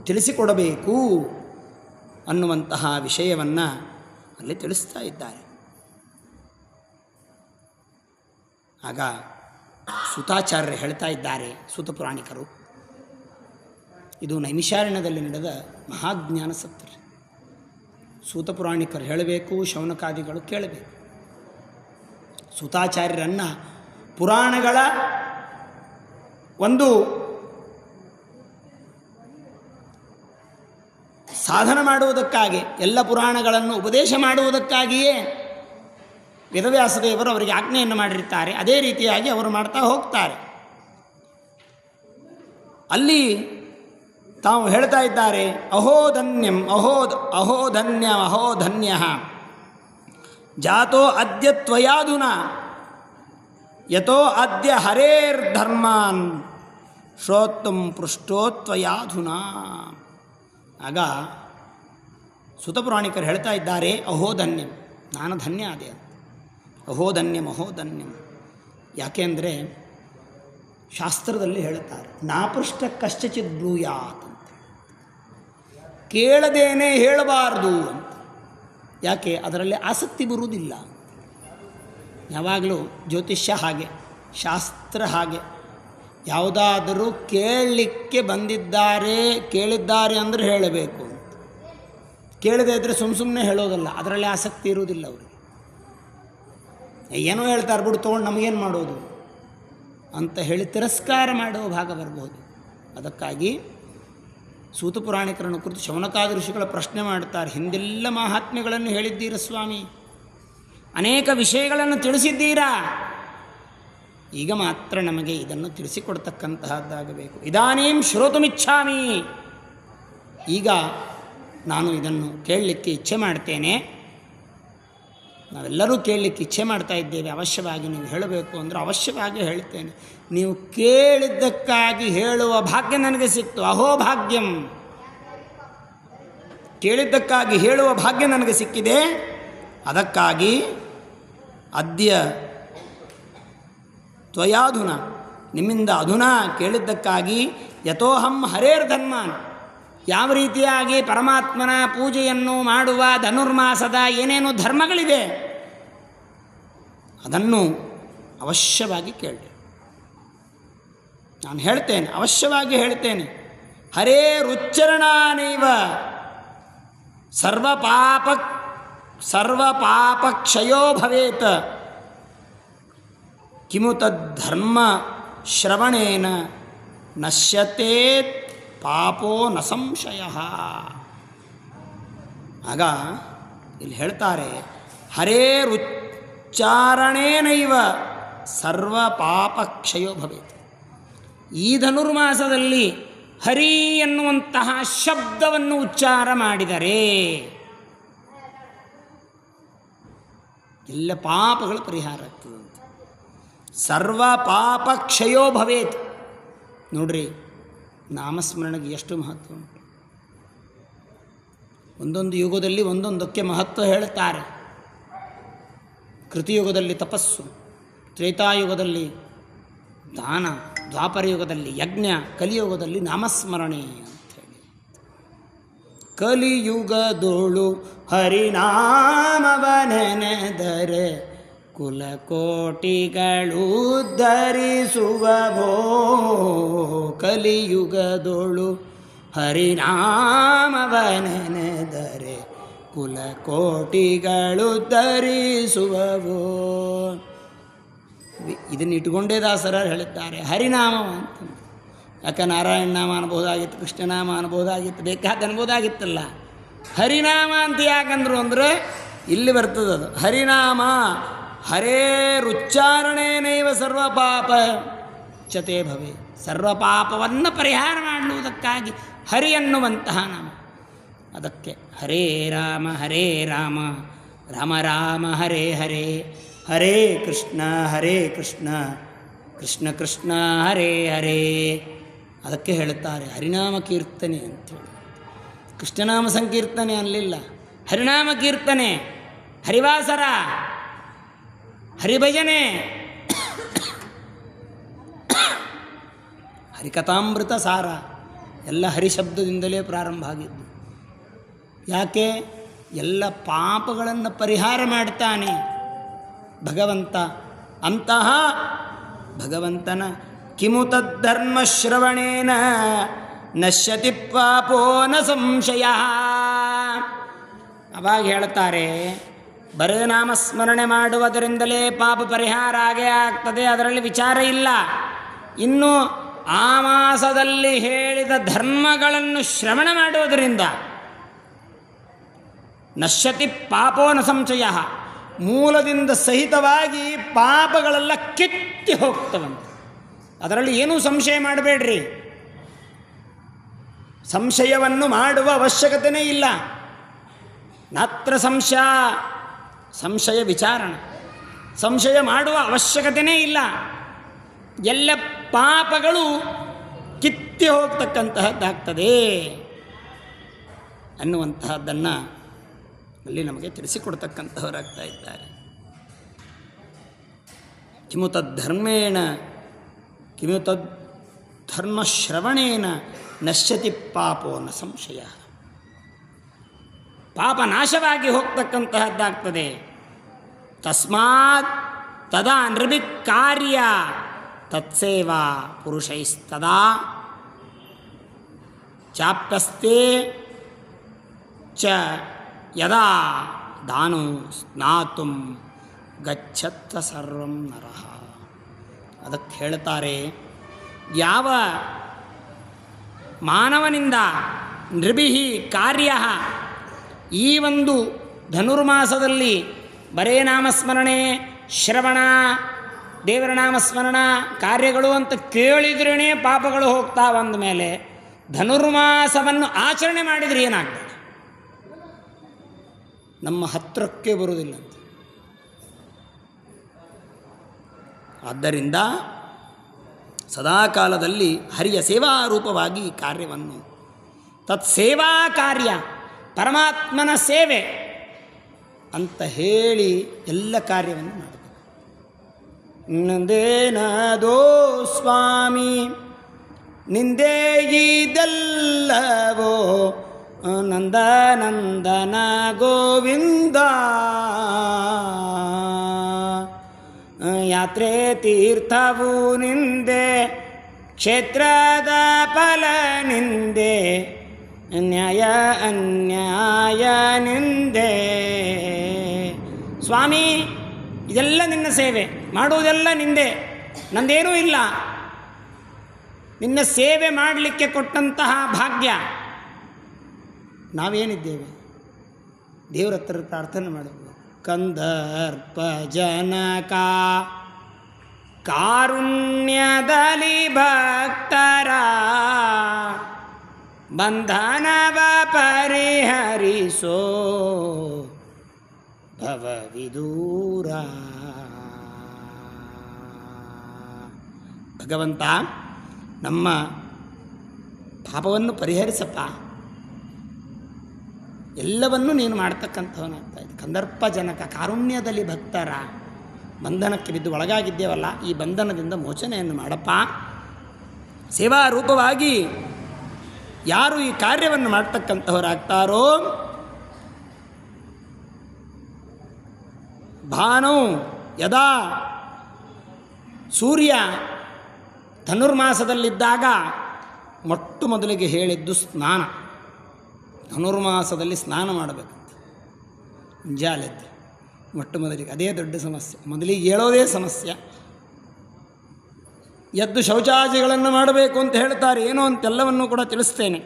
[SPEAKER 1] ತಿಳಿಸಿಕೊಡಬೇಕು ಅನ್ನುವಂತಹ ವಿಷಯವನ್ನು ಅಲ್ಲಿ ತಿಳಿಸ್ತಾ ಇದ್ದಾರೆ. ಆಗ ಸೂತಾಚಾರ್ಯರು ಹೇಳ್ತಾ ಇದ್ದಾರೆ, ಸೂತ ಪುರಾಣಿಕರು, ಇದು ನೈಮಿಷಾರಣ್ಯದಲ್ಲಿ ನಡೆದ ಮಹಾಜ್ಞಾನ ಸತ್ರ. ಸೂತ ಪುರಾಣಿಕರು ಹೇಳಬೇಕು, ಶೌನಕಾದಿಗಳು ಕೇಳಬೇಕು. ಸೂತಾಚಾರ್ಯರನ್ನು ಪುರಾಣಗಳ ಒಂದು ಸಾಧನ ಮಾಡುವುದಕ್ಕಾಗಿ, ಎಲ್ಲ ಪುರಾಣಗಳನ್ನು ಉಪದೇಶ ಮಾಡುವುದಕ್ಕಾಗಿಯೇ ವೇದವ್ಯಾಸದೇವರು ಅವರಿಗೆ ಆಜ್ಞೆಯನ್ನು ಮಾಡಿರ್ತಾರೆ. ಅದೇ ರೀತಿಯಾಗಿ ಅವರು ಮಾಡ್ತಾ ಹೋಗ್ತಾರೆ. ಅಲ್ಲಿ ತಾವು ಹೇಳ್ತಾ ಇದ್ದಾರೆ, ಅಹೋಧನ್ಯಂ ಅಹೋಧನ್ಯ ಜಾತೋ ಅದ್ಯ ತ್ವಯಾಧುನ ಯತೋ ಅದ್ಯ ಹರೇರ್ಧರ್ಮಾನ್ ಶ್ರೋತ್ತುಂ ಪೃಷ್ಟೋ ತ್ವಯಾಧುನ. ಆಗ ಸುತಪುರಾಣಿಕರು ಹೇಳ್ತಾ ಇದ್ದಾರೆ, ಅಹೋಧನ್ಯಂ, ನಾನು ಧನ್ಯ ಅದೇ ಅಂತ. ಅಹೋಧನ್ಯಂ. ಯಾಕೆ ಅಂದರೆ ಶಾಸ್ತ್ರದಲ್ಲಿ ಹೇಳುತ್ತಾರೆ, ನಾಪೃಷ್ಟ ಕಶ್ಚಿತ್ ಬ್ರೂಯಾತ್ ಅಂತ, ಕೇಳದೇನೆ ಹೇಳಬಾರ್ದು ಅಂತ. ಯಾಕೆ? ಅದರಲ್ಲಿ ಆಸಕ್ತಿ ಬರುವುದಿಲ್ಲ. ಯಾವಾಗಲೂ ಜ್ಯೋತಿಷ್ಯ ಹಾಗೆ, ಶಾಸ್ತ್ರ ಹಾಗೆ. ಯಾವುದಾದರೂ ಕೇಳಲಿಕ್ಕೆ ಕೇಳಿದ್ದಾರೆ ಅಂದರೆ ಹೇಳಬೇಕು. ಕೇಳದೇ ಇದ್ದರೆ ಸುಮ್ಮನೆ ಹೇಳೋದಲ್ಲ, ಅದರಲ್ಲಿ ಆಸಕ್ತಿ ಇರುವುದಿಲ್ಲ ಅವರಿಗೆ. ಏನೋ ಹೇಳ್ತಾರೆ ಬಿಡು ತೊಗೊಂಡು ನಮಗೇನು ಮಾಡೋದು ಅಂತ ಹೇಳಿ ತಿರಸ್ಕಾರ ಮಾಡುವ ಭಾಗ ಬರ್ಬೋದು. ಅದಕ್ಕಾಗಿ ಸೂತ ಪುರಾಣಿಕರನ್ನು ಕುರಿತು ಶೌನಕಾದಿ ಋಷಿಗಳ ಪ್ರಶ್ನೆ ಮಾಡ್ತಾರೆ, ಹಿಂದೆಲ್ಲ ಮಹಾತ್ಮೆಗಳನ್ನು ಹೇಳಿದ್ದೀರಾ ಸ್ವಾಮಿ, ಅನೇಕ ವಿಷಯಗಳನ್ನು ತಿಳಿಸಿದ್ದೀರಾ, ಈಗ ಮಾತ್ರ ನಮಗೆ ಇದನ್ನು ತಿಳಿಸಿಕೊಡ್ತಕ್ಕಂತಹದ್ದಾಗಬೇಕು. ಇದಾನೀಂ ಶ್ರೋತುಮಿಚ್ಛಾಮಿ, ಈಗ ನಾನು ಇದನ್ನು ಕೇಳಲಿಕ್ಕೆ ಇಚ್ಛೆ ಮಾಡ್ತೇನೆ. ನಾವೆಲ್ಲರೂ ಕೇಳಲಿಕ್ಕೆ ಇಚ್ಛೆ ಮಾಡ್ತಾ ಇದ್ದೇವೆ, ಅವಶ್ಯವಾಗಿ ನೀವು ಹೇಳಬೇಕು ಅಂದರೆ ಅವಶ್ಯವಾಗಿ ಹೇಳ್ತೇನೆ. ನೀವು ಕೇಳಿದ್ದಕ್ಕಾಗಿ ಹೇಳುವ ಭಾಗ್ಯ ನನಗೆ ಸಿಕ್ತು. ಅಹೋ ಭಾಗ್ಯಂ, ಕೇಳಿದ್ದಕ್ಕಾಗಿ ಹೇಳುವ ಭಾಗ್ಯ ನನಗೆ ಸಿಕ್ಕಿದೆ. ಅದಕ್ಕಾಗಿ ಅದ್ಯ ತ್ವಯಾಧುನ, ನಿಮ್ಮಿಂದ ಅಧುನಾ ಕೇಳಿದ್ದಕ್ಕಾಗಿ ಯಥೋಹಂ ಹರೇರ್ಧನ್ಮಾನ್, ಯಾವ ರೀತಿಯಾಗಿ ಪರಮಾತ್ಮನ ಪೂಜೆಯನ್ನು ಮಾಡುವ ಧನುರ್ಮಾಸದ ಏನೇನು ಧರ್ಮಗಳಿದೆ ಅದನ್ನು ಅವಶ್ಯವಾಗಿ ಕೇಳಿ. ನಾನು ಹೇಳ್ತೇನೆ, ಅವಶ್ಯವಾಗಿ ಹೇಳ್ತೇನೆ. ಹರೇರುಚ್ಚರಣಾನೈವ ಸರ್ವಪಾಪ ಕ್ಷಯೋ ಭವೇತ್, ಕಿಮು ತದ್ಧರ್ಮ ಶ್ರವಣೇನ ನಶ್ಯತೆ ಪಾಪೋ ನ ಸಂಶಯ. ಆಗ ಇಲ್ಲಿ ಹೇಳ್ತಾರೆ, ಹರೇರುಚ್ಚಾರಣೇನೈವ ಸರ್ವ ಪಾಪ ಕ್ಷಯೋ ಭವೇತ್. ಈ ಧನುರ್ಮಾಸದಲ್ಲಿ ಹರಿ ಎನ್ನುವಂತಹ ಶಬ್ದವನ್ನು ಉಚ್ಚಾರ ಮಾಡಿದರೆ ಎಲ್ಲ ಪಾಪಗಳು ಪರಿಹಾರ ಆಗ್ತದಂತೆ. ಸರ್ವ ಪಾಪ ಕ್ಷಯೋ ಭವೇತ್. ನೋಡ್ರಿ, ನಾಮಸ್ಮರಣೆಗೆ ಎಷ್ಟು ಮಹತ್ವ ಉಂಟು. ಒಂದೊಂದು ಯುಗದಲ್ಲಿ ಒಂದೊಂದಕ್ಕೆ ಮಹತ್ವ ಹೇಳುತ್ತಾರೆ. ಕೃತಿಯುಗದಲ್ಲಿ ತಪಸ್ಸು, ತ್ರೇತಾಯುಗದಲ್ಲಿ ದಾನ, ದ್ವಾಪರ ಯುಗದಲ್ಲಿ ಯಜ್ಞ, ಕಲಿಯುಗದಲ್ಲಿ ನಾಮಸ್ಮರಣೆ ಅಂಥೇಳಿ. ಕಲಿಯುಗದೋಳು ಹರಿನಾಮವನೆನೆದರೆ ಕುಲಕೋಟಿಗಳು ಧರಿಸುವವೋ. ಕಲಿಯುಗದೋಳು ಹರಿನಾಮವನೆನೆದರೆ ಕುಲಕೋಟಿಗಳು ಧರಿಸುವವೋ. ಇದನ್ನು ಇಟ್ಟುಕೊಂಡೇ ದಾಸರರು ಹೇಳಿದ್ದಾರೆ ಹರಿನಾಮ ಅಂತ. ಯಾಕೆ ನಾರಾಯಣ ನಾಮ ಅನ್ಬೋದಾಗಿತ್ತು, ಕೃಷ್ಣನಾಮ ಅನ್ಬೋದಾಗಿತ್ತು, ಬೇಕಾದ ಅನ್ಬೋದಾಗಿತ್ತಲ್ಲ. ಹರಿನಾಮ ಅಂತ ಯಾಕಂದ್ರು ಅಂದರೆ ಇಲ್ಲಿ ಬರ್ತದದು ಹರಿನಾಮ. ಹರೇರುಚ್ಚಾರಣೇನೈವ ಸರ್ವ ಪಾಪ ಚತೆ ಭವೆ. ಸರ್ವ ಪಾಪವನ್ನು ಪರಿಹಾರ ಮಾಡುವುದಕ್ಕಾಗಿ ಹರಿ ಅನ್ನುವಂತಹ ನಾಮ. ಅದಕ್ಕೆ ಹರೇ ರಾಮ ರಾಮ ರಾಮ ಹರೇ ಹರೇ, ಹರೇ ಕೃಷ್ಣ ಕೃಷ್ಣ ಕೃಷ್ಣ ಹರೇ ಹರೇ. ಅದಕ್ಕೆ ಹೇಳುತ್ತಾರೆ ಹರಿನಾಮ ಕೀರ್ತನೆ ಅಂಥೇಳಿ. ಕೃಷ್ಣನಾಮ ಸಂಕೀರ್ತನೆ ಅನ್ನಲಿಲ್ಲ, ಹರಿನಾಮ ಕೀರ್ತನೆ, ಹರಿವಾಸರ, ಹರಿಭಜನೆ, ಹರಿಕಥಾಮೃತ ಸಾರ ಎಲ್ಲ ಹರಿಶಬ್ದದಿಂದಲೇ ಪ್ರಾರಂಭ ಆಗಿದ್ದು. ಯಾಕೆ? ಎಲ್ಲ ಪಾಪಗಳನ್ನು ಪರಿಹಾರ ಮಾಡ್ತಾನೆ ಭಗವಂತ. ಅಂತಹ ಭಗವಂತನ ಕಿಮು ತದ್ಧರ್ಮ ಶ್ರವಣೇನ ನಶ್ಯತಿ ಪಾಪೋ ನ ಸಂಶಯ. ಅವಾಗ ಹೇಳ್ತಾರೆ, ಬರೇ ನಾಮಸ್ಮರಣೆ ಮಾಡುವುದರಿಂದಲೇ ಪಾಪ ಪರಿಹಾರ ಆಗೇ ಆಗ್ತದೆ, ಅದರಲ್ಲಿ ವಿಚಾರ ಇಲ್ಲ. ಇನ್ನು ಆ ಮಾಸದಲ್ಲಿ ಹೇಳಿದ ಧರ್ಮಗಳನ್ನು ಶ್ರವಣ ಮಾಡುವುದರಿಂದ ನಶ್ಯತಿ ಪಾಪೋ ನ ಸಂಶಯ, ಮೂಲದಿಂದ ಸಹಿತವಾಗಿ ಪಾಪಗಳೆಲ್ಲ ಕಿತ್ತಿ ಹೋಗ್ತವಂತೆ. ಅದರಲ್ಲಿ ಏನೂ ಸಂಶಯ ಮಾಡಬೇಡ್ರಿ. ಸಂಶಯವನ್ನು ಮಾಡುವ ಅವಶ್ಯಕತೆಯೇ ಇಲ್ಲ. ನಾತ್ರ ಸಂಶಯ ವಿಚಾರಣ, ಸಂಶಯ ಮಾಡುವ ಅವಶ್ಯಕತೆಯೇ ಇಲ್ಲ. ಎಲ್ಲ ಪಾಪಗಳು ಕಿತ್ತಿ ಹೋಗ್ತಕ್ಕಂತಹದ್ದಾಗ್ತದೆ ಅನ್ನುವಂತಹದ್ದನ್ನು ಅಲ್ಲಿ ನಮಗೆ ತಿಳಿಸಿಕೊಡ್ತಕ್ಕಂಥವರಾಗ್ತಾ ಇದ್ದಾರೆ. ಕಿಮು ತದ್ಧರ್ಮೇಣ ಕಿಮು ತದ್ಧರ್ಮಶ್ರವಣೇನ ನಶ್ಯತಿ ಪಾಪೋ ನ ಸಂಶಯ. ಪಾಪ ನಾಶವಾಗಿ ಹೋಗ್ತಕ್ಕಂತಹದ್ದಾಗ್ತದೆ. ತಸ್ಮಾತ್ ತದಾ ನೃಭಿಕ್ ಕಾರ್ಯ ತತ್ಸೇವಾ ಪುರುಷೈಸ್ತದಾ ಚಾಪ್ಯಸ್ತೆ ಚ ಯದಾ ದಾನು ಸ್ನಾತುಂ ಗಚ್ಚತ್ತ ಸರ್ವಂ ನರಃ. ಅದಕ್ಕೆ ಹೇಳ್ತಾರೆ, ಯಾವ ಮಾನವನಿಂದ ನೃಭಿಹಿ ಕಾರ್ಯ, ಈ ಒಂದು ಧನುರ್ಮಾಸದಲ್ಲಿ ಬರೇ ನಾಮಸ್ಮರಣೆ, ಶ್ರವಣ, ದೇವರ ನಾಮಸ್ಮರಣ ಕಾರ್ಯಗಳು ಅಂತ ಕೇಳಿದ್ರೇ ಪಾಪಗಳು ಹೋಗ್ತಾ ಬಂದ ಮೇಲೆ ಧನುರ್ಮಾಸವನ್ನು ಆಚರಣೆ ಮಾಡಿದರೆ ಏನಾಗ್ತದೆ? ನಮ್ಮ ಹತ್ತಿರಕ್ಕೆ ಬರುವುದಿಲ್ಲಂತೆ. ಆದ್ದರಿಂದ ಸದಾಕಾಲದಲ್ಲಿ ಹರಿಯ ಸೇವಾರೂಪವಾಗಿ ಕಾರ್ಯವನ್ನು, ತತ್ಸೇವಾ ಕಾರ್ಯ ಪರಮಾತ್ಮನ ಸೇವೆ ಅಂತ ಹೇಳಿ ಎಲ್ಲ ಕಾರ್ಯವನ್ನು ಮಾಡಬೇಕು. ನಂದೇನದೋ ಸ್ವಾಮಿ ನಿಂದೇಗಿದೆಲ್ಲವೋ ನಂದನಂದನ ಗೋವಿಂದ, ಯಾತ್ರೆ ತೀರ್ಥವು ನಿಂದೆ, ಕ್ಷೇತ್ರದ ಫಲ ನಿಂದೆ, ನ್ಯಾಯ ಅನ್ಯಾಯ ನಿಂದೆ. ಸ್ವಾಮಿ ಇದೆಲ್ಲ ನಿನ್ನ ಸೇವೆ, ಮಾಡುವುದೆಲ್ಲ ನಿಂದೆ, ನಂದೇನೂ ಇಲ್ಲ. ನಿನ್ನ ಸೇವೆ ಮಾಡಲಿಕ್ಕೆ ಕೊಟ್ಟಂತಹ ಭಾಗ್ಯ ನಾವೇನಿದ್ದೇವೆ? ದೇವರ ಹತ್ರ ಪ್ರಾರ್ಥನೆ ಮಾಡಬೇಕು. ಕಂದರ್ಪ ಜನಕ ಕಾರುಣ್ಯದಲ್ಲಿ ಭಕ್ತರ ಬಂಧನವ ಪರಿಹರಿಸೋ ಭವವಿದೂರ. ಭಗವಂತ ನಮ್ಮ ಪಾಪವನ್ನು ಪರಿಹರಿಸಪ್ಪ, ಎಲ್ಲವನ್ನೂ ನೀನು ಮಾಡ್ತಕ್ಕಂಥವನಾಗ್ತಾ ಇದ್ದ. ಕಂದರ್ಪ ಜನಕ ಕಾರುಣ್ಯದಲ್ಲಿ ಭಕ್ತರ ಬಂಧನಕ್ಕೆ ಬಿದ್ದು ಒಳಗಾಗಿದ್ದೇವಲ್ಲ, ಈ ಬಂಧನದಿಂದ ಮೋಚನೆಯನ್ನು ಮಾಡಪ್ಪ. ಸೇವಾ ರೂಪವಾಗಿ ಯಾರು ಈ ಕಾರ್ಯವನ್ನು ಮಾಡ್ತಕ್ಕಂಥವರಾಗ್ತಾರೋ, ಭಾನು ಯದಾ ಸೂರ್ಯ ಧನುರ್ಮಾಸದಲ್ಲಿದ್ದಾಗ ಮೊಟ್ಟ ಮೊದಲಿಗೆ ಹೇಳಿದ್ದು ಸ್ನಾನ. ಧನುರ್ಮಾಸದಲ್ಲಿ ಸ್ನಾನ ಮಾಡಬೇಕಂತ ಮುಂಜಾಲೆದ್ದು ಮೊಟ್ಟ ಮೊದಲಿಗೆ. ಅದೇ ದೊಡ್ಡ ಸಮಸ್ಯೆ, ಮೊದಲಿಗೆ ಹೇಳೋದೇ ಸಮಸ್ಯೆ. ಎದ್ದು ಶೌಚಾದಿಗಳನ್ನು ಮಾಡಬೇಕು ಅಂತ ಹೇಳ್ತಾರೆ, ಏನೋ ಅಂತೆಲ್ಲವನ್ನೂ ಕೂಡ ತಿಳಿಸ್ತೇನೆ.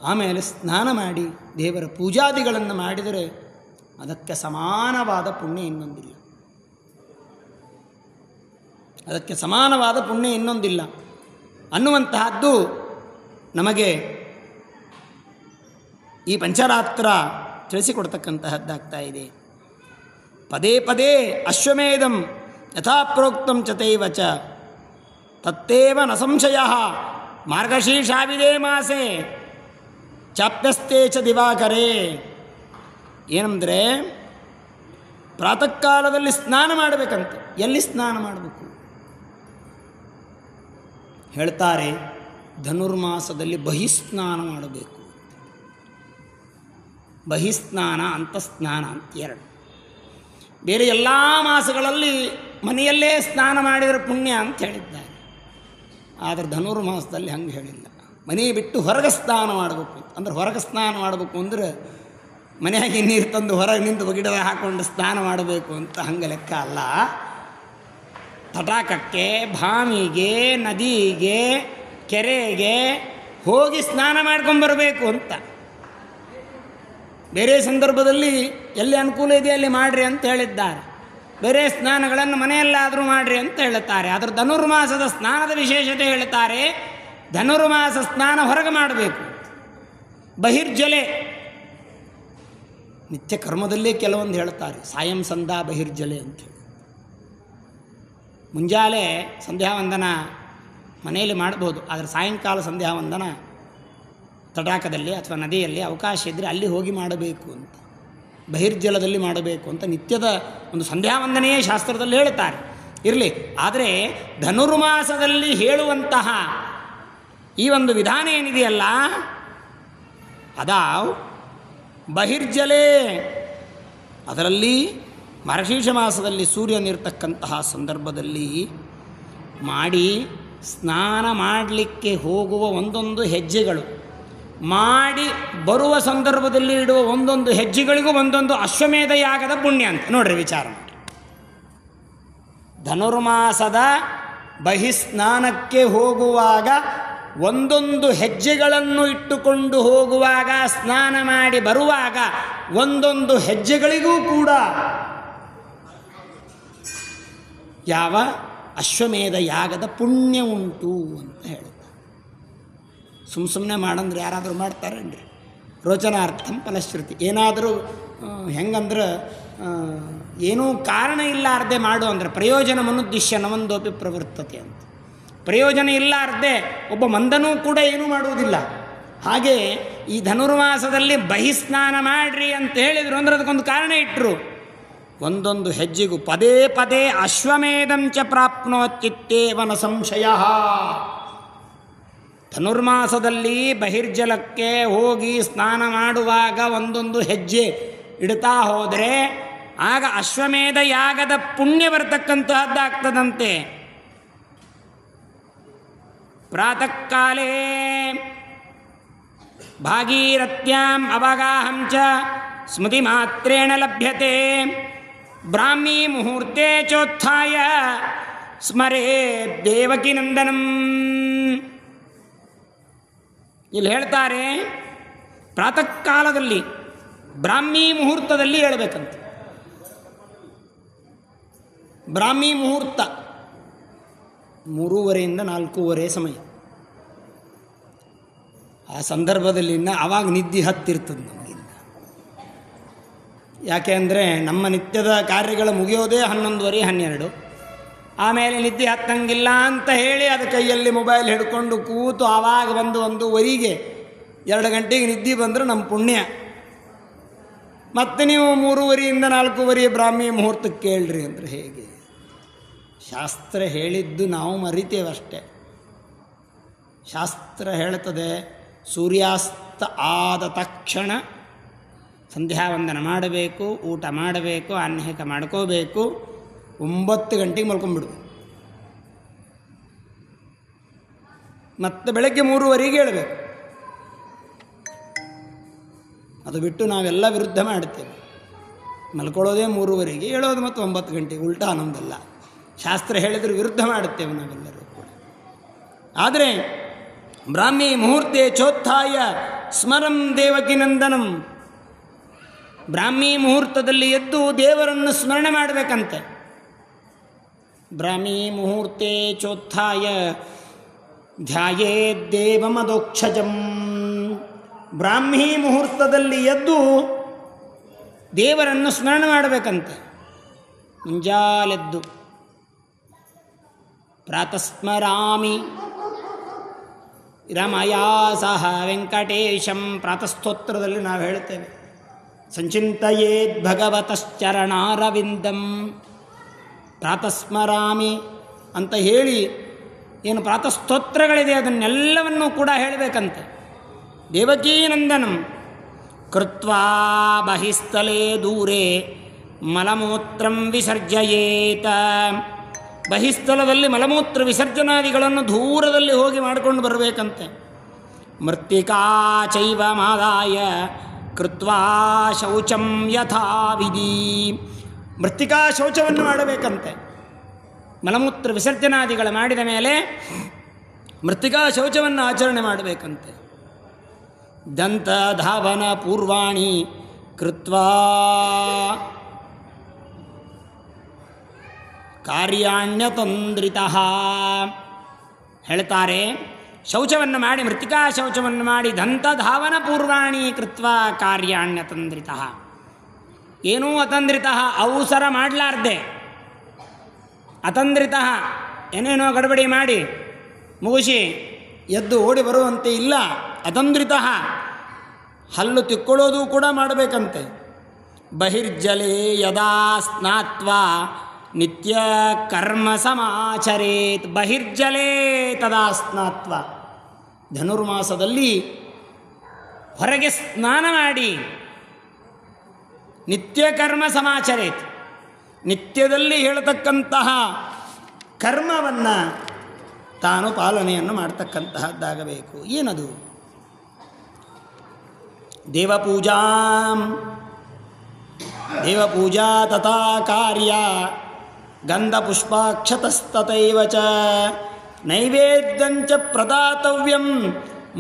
[SPEAKER 1] ಆಮೇಲೆ ಸ್ನಾನ ಮಾಡಿ ದೇವರ ಪೂಜಾದಿಗಳನ್ನು ಮಾಡಿದರೆ ಅದಕ್ಕೆ ಸಮಾನವಾದ ಪುಣ್ಯ ಇನ್ನೊಂದಿಲ್ಲ. ಅದಕ್ಕೆ ಸಮಾನವಾದ ಪುಣ್ಯ ಇನ್ನೊಂದಿಲ್ಲ ಅನ್ನುವಂತಹದ್ದು ನಮಗೆ ಈ ಪಂಚರಾತ್ರ ತಿಳಿಸಿಕೊಡ್ತಕ್ಕಂತಹದ್ದಾಗ್ತಾ ಇದೆ. ಪದೇ ಪದೇ ಅಶ್ವಮೇಧಂ ಯಥಾಪ್ರೋಕ್ತಂ ಚತೈವ ಚ ತತ್ತೇವ ನ ಸಂಶಯ ಮಾರ್ಗಶೀರ್ಷಾವಿದೇ ಮಾಸೆ ಚಾಪ್ಯಸ್ತೆ ಚ ದಿವಾಕರೇ. ಏನಂದರೆ ಪ್ರಾತಃ ಕಾಲದಲ್ಲಿ ಸ್ನಾನ ಮಾಡಬೇಕಂತೆ. ಎಲ್ಲಿ ಸ್ನಾನ ಮಾಡಬೇಕು ಹೇಳ್ತಾರೆ? ಧನುರ್ಮಾಸದಲ್ಲಿ ಬಹಿಸ್ನಾನ ಮಾಡಬೇಕು. ಬಹಿಸ್ನಾನ, ಅಂತಸ್ನಾನ ಅಂತ ಎರಡು. ಬೇರೆ ಎಲ್ಲ ಮಾಸಗಳಲ್ಲಿ ಮನೆಯಲ್ಲೇ ಸ್ನಾನ ಮಾಡಿದರೆ ಪುಣ್ಯ ಅಂತ ಹೇಳಿದ್ದಾರೆ. ಆದರೆ ಧನುರ್ಮಾಸದಲ್ಲಿ ಹಂಗೆ ಹೇಳಿಲ್ಲ. ಮನೆ ಬಿಟ್ಟು ಹೊರಗೆ ಸ್ನಾನ ಮಾಡಬೇಕು ಅಂದ್ರೆ, ಹೊರಗೆ ಸ್ನಾನ ಮಾಡಬೇಕು ಅಂದರೆ ಮನೆಯಾಗಿ ನೀರು ತಂದು ಹೊರಗೆ ನಿಂತು ಗಿಡದ ಹಾಕ್ಕೊಂಡು ಸ್ನಾನ ಮಾಡಬೇಕು ಅಂತ ಹಂಗೆ ಲೆಕ್ಕ ಅಲ್ಲ. ತಟಾಕಕ್ಕೆ, ಬಾವಿಗೆ, ನದಿಗೆ, ಕೆರೆಗೆ ಹೋಗಿ ಸ್ನಾನ ಮಾಡ್ಕೊಂಬರಬೇಕು ಅಂತ. ಬೇರೆ ಸಂದರ್ಭದಲ್ಲಿ ಎಲ್ಲಿ ಅನುಕೂಲ ಇದೆ ಅಲ್ಲಿ ಮಾಡಿರಿ ಅಂತ ಹೇಳಿದ್ದಾರೆ. ಬೇರೆ ಸ್ನಾನಗಳನ್ನು ಮನೆಯಲ್ಲಾದರೂ ಮಾಡಿರಿ ಅಂತ ಹೇಳುತ್ತಾರೆ. ಆದರೆ ಧನುರ್ಮಾಸದ ಸ್ನಾನದ ವಿಶೇಷತೆ ಹೇಳ್ತಾರೆ. ಧನುರ್ಮಾಸ ಸ್ನಾನ ಹೊರಗೆ ಮಾಡಬೇಕು. ಬಹಿರ್ಜಲೆ ನಿತ್ಯ ಕರ್ಮದಲ್ಲೇ ಕೆಲವೊಂದು ಹೇಳ್ತಾರೆ. ಸಾಯಂ ಸಂಧ್ಯಾ ಬಹಿರ್ಜಲೆ ಅಂಥೇಳಿ. ಮುಂಜಾನೆ ಸಂಧ್ಯಾವಂದನ ಮನೆಯಲ್ಲಿ ಮಾಡ್ಬೋದು, ಆದರೆ ಸಾಯಂಕಾಲ ಸಂಧ್ಯಾವಂದನ ತಟಾಕದಲ್ಲಿ ಅಥವಾ ನದಿಯಲ್ಲಿ ಅವಕಾಶ ಇದ್ದರೆ ಅಲ್ಲಿ ಹೋಗಿ ಮಾಡಬೇಕು ಅಂತ, ಬಹಿರ್ಜಲದಲ್ಲಿ ಮಾಡಬೇಕು ಅಂತ ನಿತ್ಯದ ಒಂದು ಸಂಧ್ಯಾವಂದನೆಯೇ ಶಾಸ್ತ್ರದಲ್ಲಿ ಹೇಳ್ತಾರೆ. ಇರಲಿ, ಆದರೆ ಧನುರ್ಮಾಸದಲ್ಲಿ ಹೇಳುವಂತಹ ಈ ಒಂದು ವಿಧಾನ ಏನಿದೆಯಲ್ಲ ಅದಾವ್ ಬಹಿರ್ಜಲೇ, ಅದರಲ್ಲಿ ಮಾರ್ಗಶೀರ್ಷ ಮಾಸದಲ್ಲಿ ಸೂರ್ಯನಿರ್ತಕ್ಕಂತಹ ಸಂದರ್ಭದಲ್ಲಿ ಮಾಡಿ ಸ್ನಾನ ಮಾಡಲಿಕ್ಕೆ ಹೋಗುವ ಒಂದೊಂದು ಹೆಜ್ಜೆಗಳು, ಮಾಡಿ ಬರುವ ಸಂದರ್ಭದಲ್ಲಿ ಇಡುವ ಒಂದೊಂದು ಹೆಜ್ಜೆಗಳಿಗೂ ಒಂದೊಂದು ಅಶ್ವಮೇಧ ಯಾಗದ ಪುಣ್ಯ ಅಂತ ನೋಡ್ರಿ, ವಿಚಾರ ಮಾಡಿ. ಧನುರ್ಮಾಸದ ಬಹಿಸ್ನಾನಕ್ಕೆ ಹೋಗುವಾಗ ಒಂದೊಂದು ಹೆಜ್ಜೆಗಳನ್ನು ಇಟ್ಟುಕೊಂಡು ಹೋಗುವಾಗ, ಸ್ನಾನ ಮಾಡಿ ಬರುವಾಗ ಒಂದೊಂದು ಹೆಜ್ಜೆಗಳಿಗೂ ಕೂಡ ಯಾವ ಅಶ್ವಮೇಧ ಯಾಗದ ಪುಣ್ಯ ಉಂಟು ಅಂತ ಹೇಳುತ್ತೆ. ಸುಮ್ಮನೆ ಮಾಡಂದ್ರೆ ಯಾರಾದರೂ ಮಾಡ್ತಾರೇನ್ರಿ? ರೋಚನಾರ್ಥಂ ಫಲಶ್ರುತಿ. ಏನಾದರೂ ಹೆಂಗಂದ್ರೆ ಏನೂ ಕಾರಣ ಇಲ್ಲಾರ್ದೆ ಮಾಡು ಅಂದರೆ ಪ್ರಯೋಜನ ಮನುದ್ದಿಶ್ಯ ನವಂದೋಪಿ ಪ್ರವರ್ತತೆ ಅಂತ. ಪ್ರಯೋಜನ ಇಲ್ಲಾರ್ದೆ ಒಬ್ಬ ಮಂದನೂ ಕೂಡ ಏನೂ ಮಾಡುವುದಿಲ್ಲ. ಹಾಗೆ ಈ ಧನುರ್ಮಾಸದಲ್ಲಿ ಬಹಿಸ್ನಾನ ಮಾಡ್ರಿ ಅಂತ ಹೇಳಿದರು ಅಂದ್ರೆ ಅದಕ್ಕೊಂದು ಕಾರಣ ಇಟ್ಟರು. ಒಂದೊಂದು ಹೆಜ್ಜೆಗೂ ಪದೇ ಪದೇ ಅಶ್ವಮೇಧಂಚ ಪ್ರಾಪ್ನೋತ್ಯಿತ್ತೇವನ ಸಂಶಯ. ಧನುರ್ಮಾಸದಲ್ಲಿ ಬಹಿರ್ಜಲಕ್ಕೆ ಹೋಗಿ ಸ್ನಾನ ಮಾಡುವಾಗ ಒಂದೊಂದು ಹೆಜ್ಜೆ ಇಡ್ತಾ ಹೋದರೆ ಆಗ ಅಶ್ವಮೇಧ ಯಾಗದ ಪುಣ್ಯ ಬರ್ತಕ್ಕಂತಹದ್ದಾಗ್ತದಂತೆ. ಪ್ರಾತಃ ಕಾಲೇ ಭಾಗೀರಥ್ಯಾಂ ಅವಗಾಹಂ ಚ ಸ್ಮೃತಿ ಮಾತ್ರೇಣ ಲಭ್ಯತೆ. ಬ್ರಾಹ್ಮೀ ಮುಹೂರ್ತೆ ಚೋತ್ಥಾಯ ಸ್ಮರೇ ದೇವಕಿ ನಂದನಂ. ಇಲ್ಲಿ ಹೇಳ್ತಾರೆ, ಪ್ರಾತಃ ಕಾಲದಲ್ಲಿ ಬ್ರಾಹ್ಮೀ ಮುಹೂರ್ತದಲ್ಲಿ ಹೇಳಬೇಕಂತ. ಬ್ರಾಹ್ಮೀ ಮುಹೂರ್ತ 3:30 4:30 ಸಮಯ. ಆ ಸಂದರ್ಭದಲ್ಲಿ ಆವಾಗ ನಿದ್ದೆ ಹತ್ತಿರ್ತದೆ ನಮಗಿನ್ನ. ಯಾಕೆ ಅಂದರೆ ನಮ್ಮ ನಿತ್ಯದ ಕಾರ್ಯಗಳು ಮುಗಿಯೋದೇ 11:30 12. ಆಮೇಲೆ ನಿದ್ದೆ ಹತ್ತಂಗಿಲ್ಲ ಅಂತ ಹೇಳಿ ಅದು ಕೈಯಲ್ಲಿ ಮೊಬೈಲ್ ಹಿಡ್ಕೊಂಡು ಕೂತು ಆವಾಗ 1:01 2 ಗಂಟೆಗೆ ನಿದ್ದೆ ಬಂದರೆ ನಮ್ಮ ಪುಣ್ಯ. ಮತ್ತು ನೀವು 3:30 4:30 ಬ್ರಾಹ್ಮಿ ಮುಹೂರ್ತಕ್ಕೆ ಕೇಳ್ರಿ ಅಂದರೆ ಹೇಗೆ? ಶಾಸ್ತ್ರ ಹೇಳಿದ್ದು ನಾವು ಮರಿತೇವಷ್ಟೆ. ಶಾಸ್ತ್ರ ಹೇಳ್ತದೆ ಸೂರ್ಯಾಸ್ತ ಆದ ತಕ್ಷಣ ಸಂಧ್ಯಾವಂದನ ಮಾಡಬೇಕು, ಊಟ ಮಾಡಬೇಕು, ಆಹ್ನಿಕ ಮಾಡ್ಕೋಬೇಕು, 9 ಗಂಟೆಗೆ ಮಲ್ಕೊಂಡ್ಬಿಡು. ಮತ್ತು ಬೆಳಗ್ಗೆ 3:30 ಹೇಳಬೇಕು. ಅದು ಬಿಟ್ಟು ನಾವೆಲ್ಲ ವಿರುದ್ಧ ಮಾಡ್ತೇವೆ. ಮಲ್ಕೊಳ್ಳೋದೇ 3:30, ಹೇಳೋದು ಮತ್ತು 9 ಗಂಟೆಗೆ, ಉಲ್ಟಾ ಅನ್ನೋದಲ್ಲ. ಶಾಸ್ತ್ರ ಹೇಳಿದ್ರೆ ವಿರುದ್ಧ ಮಾಡುತ್ತೇವೆ ನಾವೆಲ್ಲರೂ ಕೂಡ. ಆದರೆ ಬ್ರಾಹ್ಮಿ ಮುಹೂರ್ತೆ ಚೋತ್ಥಾಯ ಸ್ಮರಂ ದೇವಕಿ ನಂದನಂ. ಬ್ರಾಹ್ಮಿ ಮುಹೂರ್ತದಲ್ಲಿ ಎದ್ದು ದೇವರನ್ನು ಸ್ಮರಣೆ ಮಾಡಬೇಕಂತೆ. ಬ್ರಾಹ್ಮಿ ಮುಹೂರ್ತೆ ಚೋತ್ಥಾಯ ಧ್ಯಾಯೇದ್ದೇವಮದೋಕ್ಷಜಂ. ಬ್ರಾಹ್ಮಿ ಮುಹೂರ್ತದಲ್ಲಿ ಎದ್ದು ದೇವರನ್ನು ಸ್ಮರಣೆ ಮಾಡಬೇಕಂತೆ. ಮುಂಜಾಲೆದ್ದು ಪ್ರಾತಸ್ಮರಾಮಿ ರಮಯಾ ಸಹ ವೆಂಕಟೇಶಂ. ಪ್ರಾತಸ್ತೋತ್ರದಲ್ಲಿ ನಾವು ಹೇಳ್ತೇವೆ ಸಂಚಿಂತಯೇದ್ ಭಗವತಶ್ಚರಣಾರವಿಂದಂ. ಪ್ರಾತಸ್ಮರಾಮಿ ಅಂತ ಹೇಳಿ ಏನು ಪ್ರಾತಸ್ತೋತ್ರಗಳಿದೆ ಅದನ್ನೆಲ್ಲವನ್ನೂ ಕೂಡ ಹೇಳಬೇಕಂತೆ. ದೇವಕೀನಂದನಂ ಕೃತ್ವಾ ಬಹಿಸ್ಥಲೇ ದೂರೇ ಮಲಮೂತ್ರಂ ವಿಸರ್ಜಯೇತ. ಬಹಿಸ್ಥಲದಲ್ಲಿ ಮಲಮೂತ್ರ ವಿಸರ್ಜನಾದಿಗಳನ್ನು ದೂರದಲ್ಲಿ ಹೋಗಿ ಮಾಡಿಕೊಂಡು ಬರಬೇಕಂತೆ. ಮೃತ್ತಿಕಾ ಚೈವ ಮಾದಾಯ ಕೃತ್ವಾ ಶೌಚಂ ಯಥಾವಿಧಿ. ಮೃತ್ತಿಕಾ ಶೌಚವನ್ನು ಮಾಡಬೇಕಂತೆ. ಮಲಮೂತ್ರ ವಿಸರ್ಜನಾದಿಗಳ ಮಾಡಿದ ಮೇಲೆ ಮೃತ್ತಿಕಾ ಶೌಚವನ್ನು ಆಚರಣೆ ಮಾಡಬೇಕಂತೆ. ದಂತಧಾವನ ಪೂರ್ವಾಣಿ ಕೃತ್ವಾ ಕಾರ್ಯಾಣ್ಯತಂದ್ರಿತಃ. ಹೇಳ್ತಾರೆ ಶೌಚವನ್ನು ಮಾಡಿ, ಮೃತ್ತಿಕಾ ಶೌಚವನ್ನು ಮಾಡಿ, ದಂತಧಾವನ ಪೂರ್ವಾಣಿ ಕೃತ್ವಾ ಕಾರ್ಯಾಣ್ಯತಂದ್ರಿತಃ. ಏನೂ ಅತಂದ್ರಿತಃ, ಅವಸರ ಮಾಡಲಾರ್ದೆ, ಅತಂದ್ರಿತಃ ಏನೇನೋ ಗಡಬಡಿ ಮಾಡಿ ಮುಗಿಸಿ ಎದ್ದು ಓಡಿ ಬರುವಂತೆ ಇಲ್ಲ. ಅತಂದ್ರಿತಃ ಹಲ್ಲು ತಿಕ್ಕೊಳ್ಳೋದು ಕೂಡ ಮಾಡಬೇಕಂತೆ. ಬಹಿರ್ಜಲೇ ಯದಾ ಸ್ನಾತ್ವಾ ನಿತ್ಯ ಕರ್ಮ ಸಮಾಚರೇತ್. ಬಹಿರ್ಜಲೇ ತದಾ ಸ್ನಾತ್ವ. ಧನುರ್ಮಾಸದಲ್ಲಿ ಹೊರಗೆ ಸ್ನಾನ ಮಾಡಿ ನಿತ್ಯ ಕರ್ಮ ಸಮಾಚರೇತ್, ನಿತ್ಯದಲ್ಲಿ ಹೇಳತಕ್ಕಂತಹ ಕರ್ಮವನ್ನು ತಾನು ಪಾಲನೆಯನ್ನು ಮಾಡ್ತಕ್ಕಂತಹದ್ದಾಗಬೇಕು. ಏನದು? ದೇವಪೂಜಾ ತಥಾ ಕಾರ್ಯ ಗಂಧಪುಷ್ಪಾಕ್ಷತಸ್ತತೈವ ಚ ನೈವೇದ್ಯಂಚ ಪ್ರದಾತವ್ಯಂ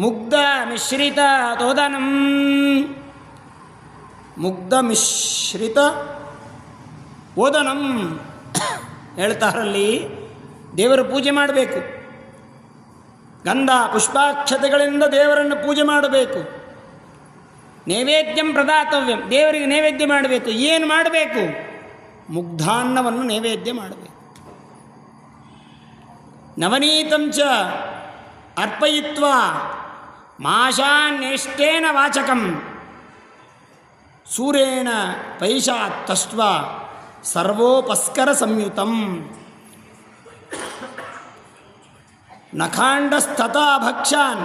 [SPEAKER 1] ಮುಗ್ಧ ಮಿಶ್ರಿತ ತೋದನಂ. ಮುಗ್ಧ ಮಿಶ್ರಿತ ಓದನಂ ಹೇಳ್ತಾರಲ್ಲಿ, ದೇವರ ಪೂಜೆ ಮಾಡಬೇಕು. ಗಂಧ ಪುಷ್ಪಾಕ್ಷತೆಗಳಿಂದ ದೇವರನ್ನು ಪೂಜೆ ಮಾಡಬೇಕು. ನೈವೇದ್ಯಂ ಪ್ರದಾತವ್ಯಂ, ದೇವರಿಗೆ ನೈವೇದ್ಯ ಮಾಡಬೇಕು. ಏನು ಮಾಡಬೇಕು? ಮುಗ್ಧಾನ್ನವನ್ನು ನೈವೇದ್ಯ ಮಾಡಬೇಕು. ನವನೀತಂಚ ಅರ್ಪಯಿತ್ವಾ ಮಾಶಾನ್ಯಷ್ಟೇನ ವಾಚಕಂ ಸೂರ್ಯೇಣ ಪೈಶಾತ್ ತಸ್ತ್ವಾ ಸರ್ವೋಪಸ್ಕರ ಸಂಯುತಂ ನಖಾಂಡಸ್ತಥಾ ಭಕ್ಷಾನ್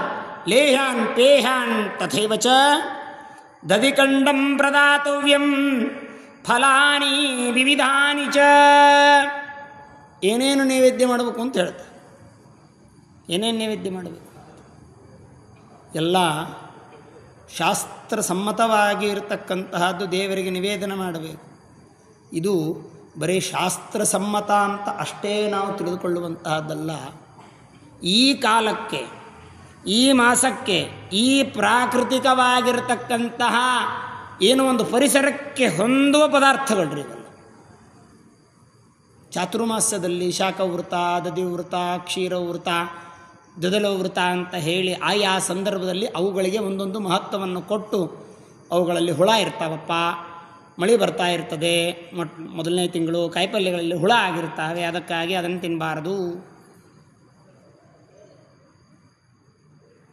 [SPEAKER 1] ಲೇಹಾನ್ ಪೇಹಾನ್ ತಥೈವ ಚ ದಧಿಕಂಡಂ ಪ್ರದಾತವ್ಯಂ ಫಲಾನಿ ವಿವಿಧಾನಿ ಚ. ಏನೇನು ನೈವೇದ್ಯ ಮಾಡಬೇಕು ಅಂತ ಹೇಳ್ತಾರೆ. ಏನೇನು ನೈವೇದ್ಯ ಮಾಡಬೇಕು? ಎಲ್ಲ ಶಾಸ್ತ್ರಸಮ್ಮತವಾಗಿ ಇರತಕ್ಕಂತಹದ್ದು ದೇವರಿಗೆ ನಿವೇದನ ಮಾಡಬೇಕು. ಇದು ಬರೀ ಶಾಸ್ತ್ರಸಮ್ಮತ ಅಂತ ಅಷ್ಟೇ ನಾವು ತಿಳಿದುಕೊಳ್ಳುವಂತಹದ್ದಲ್ಲ. ಈ ಕಾಲಕ್ಕೆ, ಈ ಮಾಸಕ್ಕೆ, ಈ ಪ್ರಾಕೃತಿಕವಾಗಿರತಕ್ಕಂತಹ ಏನು ಒಂದು ಪರಿಸರಕ್ಕೆ ಹೊಂದುವ ಪದಾರ್ಥಗಳ್ರಿ ಇವೆಲ್ಲ. ಚಾತುರ್ಮಾಸ್ಯದಲ್ಲಿ ಶಾಖವೃತ, ದಧಿವೃತ, ಕ್ಷೀರವೃತ, ದ್ವಿದಲವೃತ ಅಂತ ಹೇಳಿ ಆಯಾ ಸಂದರ್ಭದಲ್ಲಿ ಅವುಗಳಿಗೆ ಒಂದೊಂದು ಮಹತ್ವವನ್ನು ಕೊಟ್ಟು, ಅವುಗಳಲ್ಲಿ ಹುಳ ಇರ್ತಾವಪ್ಪ, ಮಳೆ ಬರ್ತಾ ಇರ್ತದೆ, ಮೊದಲನೇ ತಿಂಗಳು ಕಾಯಿಪಲ್ಯಗಳಲ್ಲಿ ಹುಳ ಆಗಿರ್ತಾವೆ, ಅದಕ್ಕಾಗಿ ಅದನ್ನು ತಿನ್ನಬಾರದು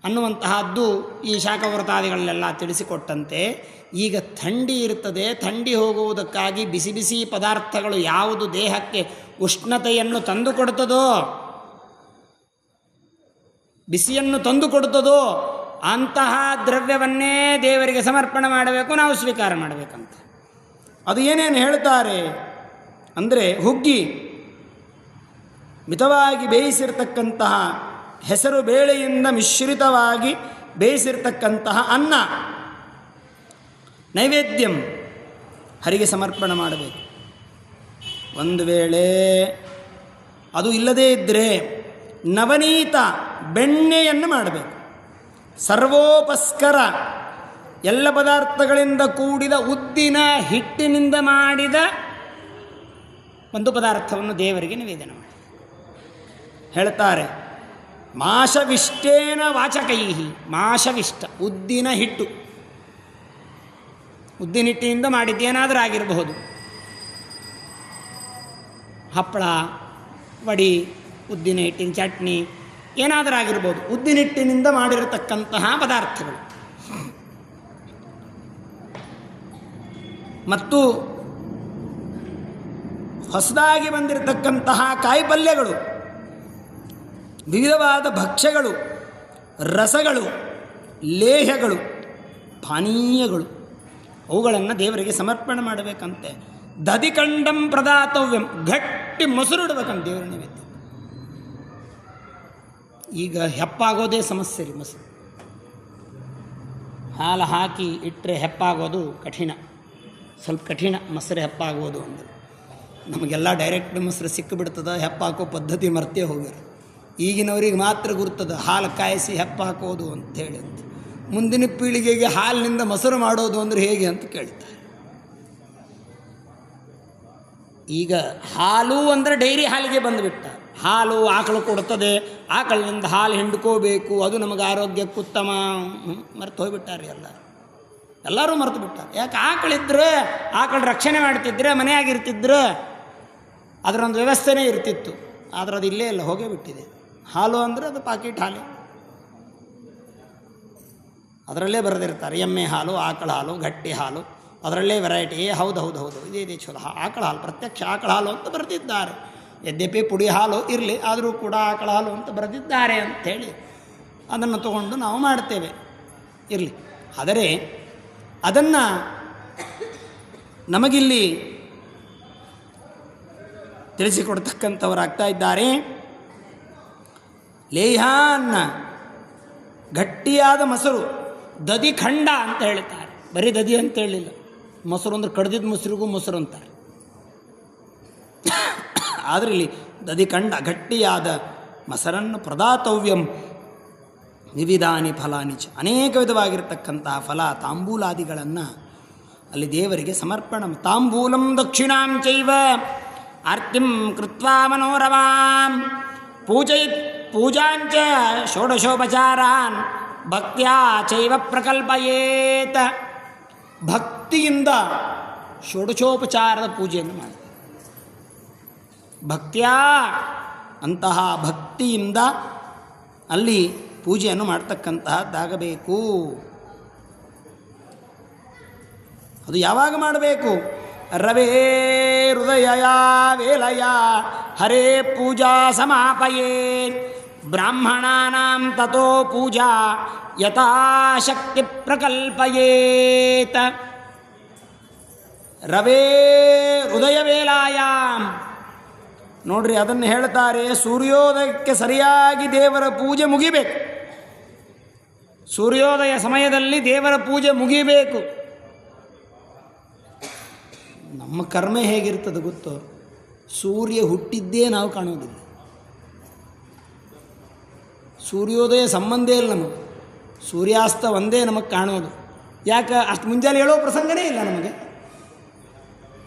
[SPEAKER 1] ಅನ್ನುವಂತಹದ್ದು ಈ ಶಾಖವೃತಾದಿಗಳಲ್ಲೆಲ್ಲ ತಿಳಿಸಿಕೊಟ್ಟಂತೆ, ಈಗ ಥಂಡಿ ಇರ್ತದೆ, ಥಂಡಿ ಹೋಗುವುದಕ್ಕಾಗಿ ಬಿಸಿ ಬಿಸಿ ಪದಾರ್ಥಗಳು ಯಾವುದು ದೇಹಕ್ಕೆ ಉಷ್ಣತೆಯನ್ನು ತಂದುಕೊಡ್ತದೋ, ಬಿಸಿಯನ್ನು ತಂದುಕೊಡ್ತದೋ ಅಂತಹ ದ್ರವ್ಯವನ್ನೇ ದೇವರಿಗೆ ಸಮರ್ಪಣೆ ಮಾಡಬೇಕು, ನಾವು ಸ್ವೀಕಾರ ಮಾಡಬೇಕಂತ. ಅದು ಏನೇನು ಹೇಳ್ತಾರೆ ಅಂದರೆ, ಹುಗ್ಗಿ ಮಿತವಾಗಿ ಬೇಯಿಸಿರ್ತಕ್ಕಂತಹ ಹೆಸರು ಬೇಳೆಯಿಂದ ಮಿಶ್ರಿತವಾಗಿ ಬೇಯಿಸಿರ್ತಕ್ಕಂತಹ ಅನ್ನ ನೈವೇದ್ಯಂ ಹರಿಗೆ ಸಮರ್ಪಣೆ ಮಾಡಬೇಕು. ಒಂದು ವೇಳೆ ಅದು ಇಲ್ಲದೇ ಇದ್ದರೆ ನವನೀತ ಬೆಣ್ಣೆಯನ್ನು ಮಾಡಬೇಕು. ಸರ್ವೋಪಸ್ಕರ ಎಲ್ಲ ಪದಾರ್ಥಗಳಿಂದ ಕೂಡಿದ ಉದ್ದಿನ ಹಿಟ್ಟಿನಿಂದ ಮಾಡಿದ ಒಂದು ಪದಾರ್ಥವನ್ನು ದೇವರಿಗೆ ನಿವೇದನೆ ಮಾಡಿ ಹೇಳ್ತಾರೆ. ಮಾಶವಿಷ್ಟೇನ ವಾಚಕೈಹಿ, ಮಾಶವಿಷ್ಟ ಉದ್ದಿನ ಹಿಟ್ಟು, ಉದ್ದಿನ ಹಿಟ್ಟಿನಿಂದ ಮಾಡಿದ್ದೇನಾದರೂ ಆಗಿರಬಹುದು. ಹಪ್ಪಳ, ವಡಿ, ಉದ್ದಿನ ಹಿಟ್ಟಿನ ಚಟ್ನಿ ಏನಾದರೂ ಆಗಿರ್ಬೋದು. ಉದ್ದಿನ ಹಿಟ್ಟಿನಿಂದ ಮಾಡಿರತಕ್ಕಂತಹ ಪದಾರ್ಥಗಳು ಮತ್ತು ಹೊಸದಾಗಿ ಬಂದಿರತಕ್ಕಂತಹ ಕಾಯಿಪಲ್ಯಗಳು, ವಿವಿಧವಾದ ಭಕ್ಷ್ಯಗಳು, ರಸಗಳು, ಲೇಹಗಳು, ಪಾನೀಯಗಳು, ಅವುಗಳನ್ನು ದೇವರಿಗೆ ಸಮರ್ಪಣೆ ಮಾಡಬೇಕಂತೆ. ದಧಿಕಂಡಂ ಪ್ರದಾತವ್ಯಂ, ಗಟ್ಟಿ ಮೊಸರು ಇಡಬೇಕಂತ ದೇವರ ನೈವೇದ್ಯ. ಈಗ ಹೆಪ್ಪಾಗೋದೇ ಸಮಸ್ಯೆ ರೀ. ಮೊಸರು ಹಾಲು ಹಾಕಿ ಇಟ್ಟರೆ ಹೆಪ್ಪಾಗೋದು ಕಠಿಣ, ಸ್ವಲ್ಪ ಕಠಿಣ ಮೊಸರು ಹೆಪ್ಪಾಗೋದು ಅಂದರೆ. ನಮಗೆಲ್ಲ ಡೈರೆಕ್ಟ್ ಮೊಸರು ಸಿಕ್ಕಿಬಿಡ್ತದೆ, ಹೆಪ್ಪಾಕೋ ಪದ್ಧತಿ ಮರ್ತೇ ಹೋಗ್ಯಾರ. ಈಗಿನವ್ರಿಗೆ ಮಾತ್ರ ಗುರ್ತದ ಹಾಲು ಕಾಯಿಸಿ ಹೆಪ್ಪಾಕೋದು ಅಂಥೇಳಿ ಅಂತ. ಮುಂದಿನ ಪೀಳಿಗೆಗೆ ಹಾಲಿನಿಂದ ಮೊಸರು ಮಾಡೋದು ಅಂದರೆ ಹೇಗೆ ಅಂತ ಕೇಳ್ತಾರೆ. ಈಗ ಹಾಲು ಅಂದರೆ ಡೈರಿ ಹಾಲಿಗೆ ಬಂದುಬಿಟ್ಟ. ಹಾಲು ಆಕಳು ಕೊಡ್ತದೆ, ಆಕಳಿನಿಂದ ಹಾಲು ಹಿಂಡ್ಕೋಬೇಕು, ಅದು ನಮಗೆ ಆರೋಗ್ಯಕ್ಕೆ ಉತ್ತಮ. ಮರೆತು ಹೋಗ್ಬಿಟ್ಟಾರೆ ಎಲ್ಲರೂ ಮರೆತು ಬಿಟ್ಟಾರೆ. ಯಾಕೆ? ಆಕಳಿದ್ರೆ ಆಕಳು ರಕ್ಷಣೆ ಮಾಡ್ತಿದ್ರೆ, ಮನೆಯಾಗಿರ್ತಿದ್ರೆ ಅದರೊಂದು ವ್ಯವಸ್ಥೆನೇ ಇರ್ತಿತ್ತು. ಆದರೆ ಅದು ಇಲ್ಲೇ ಇಲ್ಲ, ಹೋಗೇ ಬಿಟ್ಟಿದೆ. ಹಾಲು ಅಂದರೆ ಅದು ಪಾಕೆಟ್ ಹಾಲು, ಅದರಲ್ಲೇ ಬರೆದಿರ್ತಾರೆ ಎಮ್ಮೆ ಹಾಲು, ಆಕಳ ಹಾಲು, ಗಟ್ಟಿ ಹಾಲು, ಅದರಲ್ಲೇ ವೆರೈಟಿ. ಹೌದು ಇದೇ ಚಲೋ ಆಕಳ ಹಾಲು, ಪ್ರತ್ಯಕ್ಷ ಆಕಳ ಹಾಲು ಅಂತ ಬರೆದಿದ್ದಾರೆ. ಯದ್ಯಪಿ ಪುಡಿ ಹಾಲು ಇರಲಿ, ಆದರೂ ಕೂಡ ಆಕಳ ಹಾಲು ಅಂತ ಬರೆದಿದ್ದಾರೆ ಅಂಥೇಳಿ ಅದನ್ನು ತಗೊಂಡು ನಾವು ಮಾಡ್ತೇವೆ. ಇರಲಿ, ಆದರೆ ಅದನ್ನು ನಮಗಿಲ್ಲಿ ತಿಳಿಸಿಕೊಡ್ತಕ್ಕಂಥವರಾಗ್ತಾ ಇದ್ದಾರೆ. ಲೇಹಾನ್ನ ಗಟ್ಟಿಯಾದ ಮೊಸರು, ದದಿ ಖಂಡ ಅಂತ ಹೇಳ್ತಾರೆ. ಬರೀ ದದಿ ಅಂತ ಹೇಳಿಲ್ಲ, ಮೊಸರು ಅಂದ್ರೆ ಕಡ್ದಿದ್ದ ಮೊಸರಿಗೂ ಮೊಸರು ಅಂತಾರೆ. ಆದರೆ ಇಲ್ಲಿ ದದಿ ಖಂಡ ಗಟ್ಟಿಯಾದ ಮೊಸರನ್ನು ಪ್ರದಾತವ್ಯಂ ವಿವಿಧಾನಿ ಫಲಾನಿ ಚ, ಅನೇಕ ವಿಧವಾಗಿರತಕ್ಕಂತಹ ಫಲ ತಾಂಬೂಲಾದಿಗಳನ್ನು ಅಲ್ಲಿ ದೇವರಿಗೆ ಸಮರ್ಪಣ. ತಾಂಬೂಲಂ ದಕ್ಷಿಣಾಂ ಚೈವ ಆರ್ತಿಂ ಕೃತ್ವಾ ಮನೋರಮಾಂ ಪೂಜಾಂಚ ಷೋಡಶೋಪಚಾರಾನ್ ಭಕ್ತ್ಯಾ ಚೈವ ಪ್ರಕಲ್ಪಯೇತ. ಭಕ್ತಿಯಿಂದ ಷೋಡಶೋಪಚಾರದ ಪೂಜೆಯನ್ನು ಮಾಡಿ, ಭಕ್ತ್ಯಾ ಅಂತಹ ಭಕ್ತಿಯಿಂದ ಅಲ್ಲಿ ಪೂಜೆಯನ್ನು ಮಾಡ್ತಕ್ಕಂತಹದ್ದಾಗಬೇಕು. ಅದು ಯಾವಾಗ ಮಾಡಬೇಕು? ರವೇ ಹೃದಯ ವೇಲಯ ಹರೇ ಪೂಜಾ ಸಮಾಪಯೇ ಬ್ರಾಹ್ಮಣಾನಾಂ ತಥೋ ಪೂಜಾ ಯಥಾಶಕ್ತಿ ಪ್ರಕಲ್ಪಯೇತ. ರವೇ ಹೃದಯ ವೇಲಾಯಾಮ್ ನೋಡ್ರಿ, ಅದನ್ನು ಹೇಳ್ತಾರೆ. ಸೂರ್ಯೋದಯಕ್ಕೆ ಸರಿಯಾಗಿ ದೇವರ ಪೂಜೆ ಮುಗಿಬೇಕು. ಸೂರ್ಯೋದಯ ಸಮಯದಲ್ಲಿ ದೇವರ ಪೂಜೆ ಮುಗಿಬೇಕು. ನಮ್ಮ ಕರ್ಮ ಹೇಗಿರ್ತದೆ ಗೊತ್ತೋ? ಸೂರ್ಯ ಹುಟ್ಟಿದ್ದೇ ನಾವು ಕಾಣೋದಿಲ್ಲ. ಸೂರ್ಯೋದಯ ಸಂಬಂಧ ಇಲ್ಲ ನಮಗೆ, ಸೂರ್ಯಾಸ್ತ ಒಂದೇ ನಮಗೆ ಕಾಣೋದು. ಯಾಕೆ? ಅಷ್ಟು ಮುಂಜಾನೆ ಹೇಳೋ ಪ್ರಸಂಗನೇ ಇಲ್ಲ ನಮಗೆ.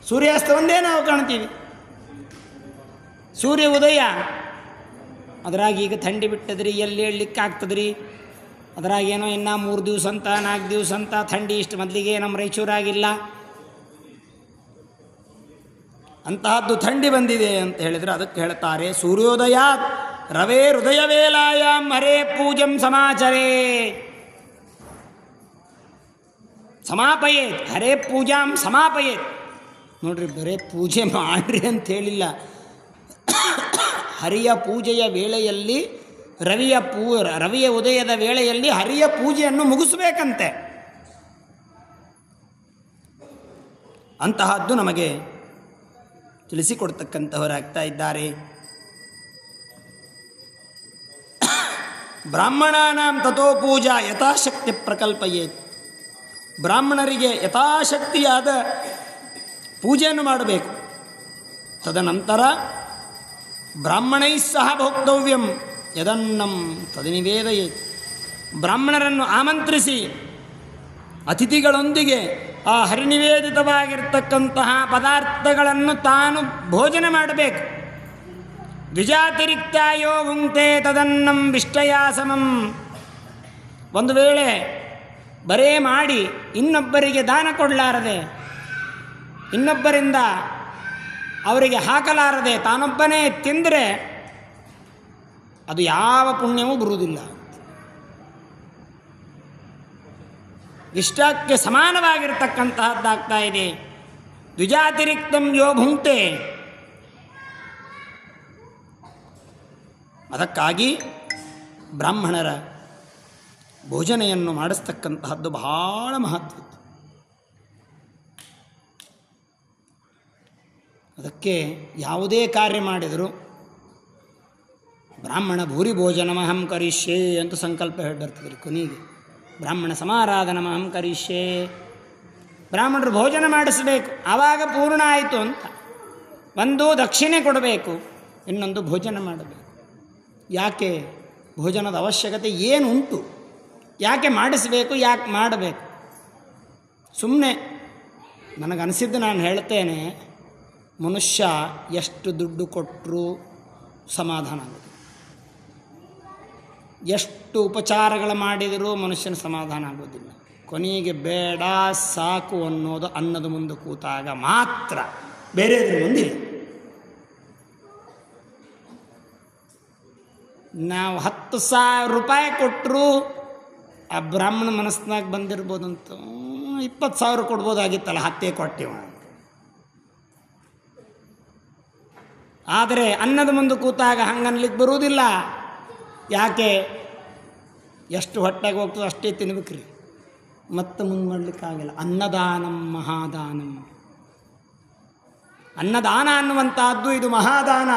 [SPEAKER 1] ಸೂರ್ಯಾಸ್ತ ಒಂದೇ ನಾವು ಕಾಣ್ತೀವಿ. ಸೂರ್ಯ ಉದಯ ಅದ್ರಾಗ ಈಗ ಥಂಡಿ ಬಿಟ್ಟದ್ರಿ, ಎಲ್ಲಿ ಹೇಳಲಿಕ್ಕಾಗ್ತದ್ರಿ? ಅದ್ರಾಗೇನೋ ಇನ್ನೂ 3 ದಿವಸ ಅಂತ 4 ದಿವಸ ಅಂತ ಥಂಡಿ. ಇಷ್ಟು ಮೊದಲಿಗೆ ನಮ್ಮ ರಾಯಚೂರಾಗಿಲ್ಲ ಅಂತಹದ್ದು ಥಂಡಿ ಬಂದಿದೆ ಅಂತ ಹೇಳಿದರೆ ಅದಕ್ಕೆ ಹೇಳ್ತಾರೆ ಸೂರ್ಯೋದಯ ರವೇ ಹೃದಯ ವೇಲಾಯಾಮ್ ಹರೇ ಪೂಜಂ ಸಮಾಚರೇ ಸಮಾಪಯೇತ್. ಹರೇ ಪೂಜಾಂ ಸಮಾಪಯೇತ್. ನೋಡ್ರಿ, ಬರೇ ಪೂಜೆ ಮಾಡ್ರಿ ಅಂತ ಹೇಳಿಲ್ಲ. ಹರಿಯ ಪೂಜೆಯ ವೇಳೆಯಲ್ಲಿ ರವಿಯ ಉದಯದ ವೇಳೆಯಲ್ಲಿ ಹರಿಯ ಪೂಜೆಯನ್ನು ಮುಗಿಸಬೇಕಂತೆ. ಅಂತಹದ್ದು ನಮಗೆ ತಿಳಿಸಿಕೊಡ್ತಕ್ಕಂಥವರಾಗ್ತಾ ಇದ್ದಾರೆ. ಬ್ರಾಹ್ಮಣಾನಾಂ ತಥೋ ಪೂಜಾ ಯಥಾಶಕ್ತಿ ಪ್ರಕಲ್ಪಯೇತ್. ಬ್ರಾಹ್ಮಣರಿಗೆ ಯಥಾಶಕ್ತಿಯಾದ ಪೂಜೆಯನ್ನು ಮಾಡಬೇಕು. ತದನಂತರ ಬ್ರಾಹ್ಮಣೈ ಸಹ ಭೋಕ್ತವ್ಯಂ ಯದನ್ನಂ ತದನಿವೇದಯೇತ್. ಬ್ರಾಹ್ಮಣರನ್ನು ಆಮಂತ್ರಿಸಿ ಅತಿಥಿಗಳೊಂದಿಗೆ ಆ ಹರಿನಿವೇದಿತವಾಗಿರ್ತಕ್ಕಂತಹ ಪದಾರ್ಥಗಳನ್ನು ತಾನು ಭೋಜನ ಮಾಡಬೇಕು. ದ್ವಿಜಾತಿರಿಕ್ತಾಯೋ ಭುಂಕ್ತೆ ತದನ್ನಂ ವಿಷ್ಟಯಾಸಮಂ. ಒಂದು ವೇಳೆ ಬರೇ ಮಾಡಿ ಇನ್ನೊಬ್ಬರಿಗೆ ದಾನ ಕೊಡಲಾರದೆ, ಇನ್ನೊಬ್ಬರಿಂದ ಅವರಿಗೆ ಹಾಕಲಾರದೆ ತಾನೊಬ್ಬನೇ ತಿಂದರೆ ಅದು ಯಾವ ಪುಣ್ಯವೂ ಬರುವುದಿಲ್ಲ. ಇಷ್ಟಕ್ಕೆ ಸಮಾನವಾಗಿರ್ತಕ್ಕಂತಹದ್ದಾಗ್ತಾ ಇದೆ. ದ್ವಿಜಾತಿರಿಕ್ತಂ ಯೋ ಭುಂಕ್ತೆ. ಅದಕ್ಕಾಗಿ ಬ್ರಾಹ್ಮಣರ ಭೋಜನೆಯನ್ನು ಮಾಡಿಸ್ತಕ್ಕಂತಹದ್ದು ಬಹಳ ಮಹತ್ವ. ಅದಕ್ಕೆ ಯಾವುದೇ ಕಾರ್ಯ ಮಾಡಿದರೂ ಬ್ರಾಹ್ಮಣ ಭೂರಿ ಭೋಜನಮಹಂ ಕರಿಷ್ಯೆ ಅಂತ ಸಂಕಲ್ಪ ಬರ್ತದೆ. ಕೊನೆಗೆ ಬ್ರಾಹ್ಮಣ ಸಮಾರಾಧನಮಹಂ ಕರಿಷ್ಯೆ. ಬ್ರಾಹ್ಮಣರು ಭೋಜನ ಮಾಡಿಸಬೇಕು, ಆವಾಗ ಪೂರ್ಣ ಆಯಿತು ಅಂತ. ಒಂದು ದಕ್ಷಿಣೆ ಕೊಡಬೇಕು, ಇನ್ನೊಂದು ಭೋಜನ ಮಾಡಬೇಕು. ಯಾಕೆ ಭೋಜನದ ಅವಶ್ಯಕತೆ ಏನು ಉಂಟು? ಯಾಕೆ ಮಾಡಿಸಬೇಕು? ಯಾಕೆ ಮಾಡಬೇಕು? ಸುಮ್ಮನೆ ನನಗನಿಸಿದ್ದು ನಾನು ಹೇಳ್ತೇನೆ. ಮನುಷ್ಯ ಎಷ್ಟು ದುಡ್ಡು ಕೊಟ್ಟರೂ ಸಮಾಧಾನ ಆಗೋದು, ಎಷ್ಟು ಉಪಚಾರಗಳು ಮಾಡಿದರೂ ಮನುಷ್ಯನ ಸಮಾಧಾನ ಆಗೋದಿಲ್ಲ. ಕೊನೆಗೆ ಬೇಡ ಸಾಕು ಅನ್ನೋದು ಅನ್ನದ ಮುಂದೆ ಕೂತಾಗ ಮಾತ್ರ, ಬೇರೆ ಮುಂದಿಲ್ಲ. ನಾವು 10,000 ರೂಪಾಯಿ ಕೊಟ್ಟರು ಆ ಬ್ರಾಹ್ಮಣ ಮನಸ್ಸಿನಾಗ ಬಂದಿರ್ಬೋದಂತ. 20,000 ಕೊಡ್ಬೋದಾಗಿತ್ತಲ್ಲ, 10 ಕೊಟ್ಟಿವ. ಆದರೆ ಅನ್ನದ ಮುಂದೆ ಕೂತಾಗ ಹಂಗನ್ಲಿಕ್ಕೆ ಬರುವುದಿಲ್ಲ. ಯಾಕೆ? ಎಷ್ಟು ಹೊಟ್ಟೆಗೆ ಹೋಗ್ತದೆ ಅಷ್ಟೇ ತಿನ್ಬೇಕ್ರಿ. ಮತ್ತೆ ಮುಂದೆ ಮಾಡಲಿಕ್ಕಾಗಿಲ್ಲ. ಅನ್ನದಾನಂ ಮಹಾದಾನಂ. ಅನ್ನದಾನ ಅನ್ನುವಂತಹದ್ದು ಇದು ಮಹಾದಾನ.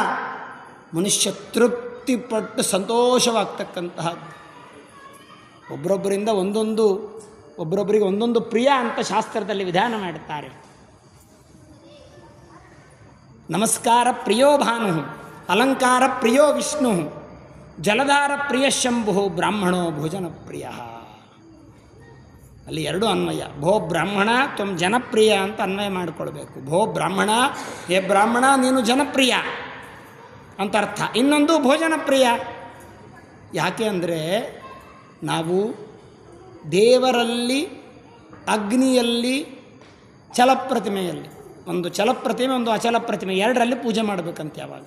[SPEAKER 1] ಮನುಷ್ಯ ತೃಪ್ತಿಪಟ್ಟು ಸಂತೋಷವಾಗ್ತಕ್ಕಂತಹದ್ದು. ಒಬ್ಬರೊಬ್ಬರಿಗೆ ಒಂದೊಂದು ಪ್ರಿಯ ಅಂತ ಶಾಸ್ತ್ರದಲ್ಲಿ ವಿಧಾನ ಮಾಡುತ್ತಾರೆ. ನಮಸ್ಕಾರ ಪ್ರಿಯೋ ಭಾನು, ಅಲಂಕಾರ ಪ್ರಿಯೋ ವಿಷ್ಣು, ಜಲಧಾರ ಪ್ರಿಯ ಶಂಭು, ಬ್ರಾಹ್ಮಣೋ ಭೋಜನ ಪ್ರಿಯ. ಅಲ್ಲಿ ಎರಡು ಅನ್ವಯ. ಭೋ ಬ್ರಾಹ್ಮಣ ತ್ವಂ ಜನಪ್ರಿಯ ಅಂತ ಅನ್ವಯ ಮಾಡಿಕೊಳ್ಬೇಕು. ಭೋ ಬ್ರಾಹ್ಮಣ, ಹೇ ಬ್ರಾಹ್ಮಣ ನೀನು ಜನಪ್ರಿಯ ಅಂತ ಅರ್ಥ. ಇನ್ನೊಂದು ಭೋಜನ ಪ್ರಿಯ. ಯಾಕೆ ಅಂದರೆ ನಾವು ದೇವರಲ್ಲಿ, ಅಗ್ನಿಯಲ್ಲಿ, ಚಲಪ್ರತಿಮೆಯಲ್ಲಿ, ಒಂದು ಚಲಪ್ರತಿಮೆ ಒಂದು ಅಚಲ ಪ್ರತಿಮೆ, ಎರಡರಲ್ಲಿ ಪೂಜೆ ಮಾಡಬೇಕಂತ. ಯಾವಾಗ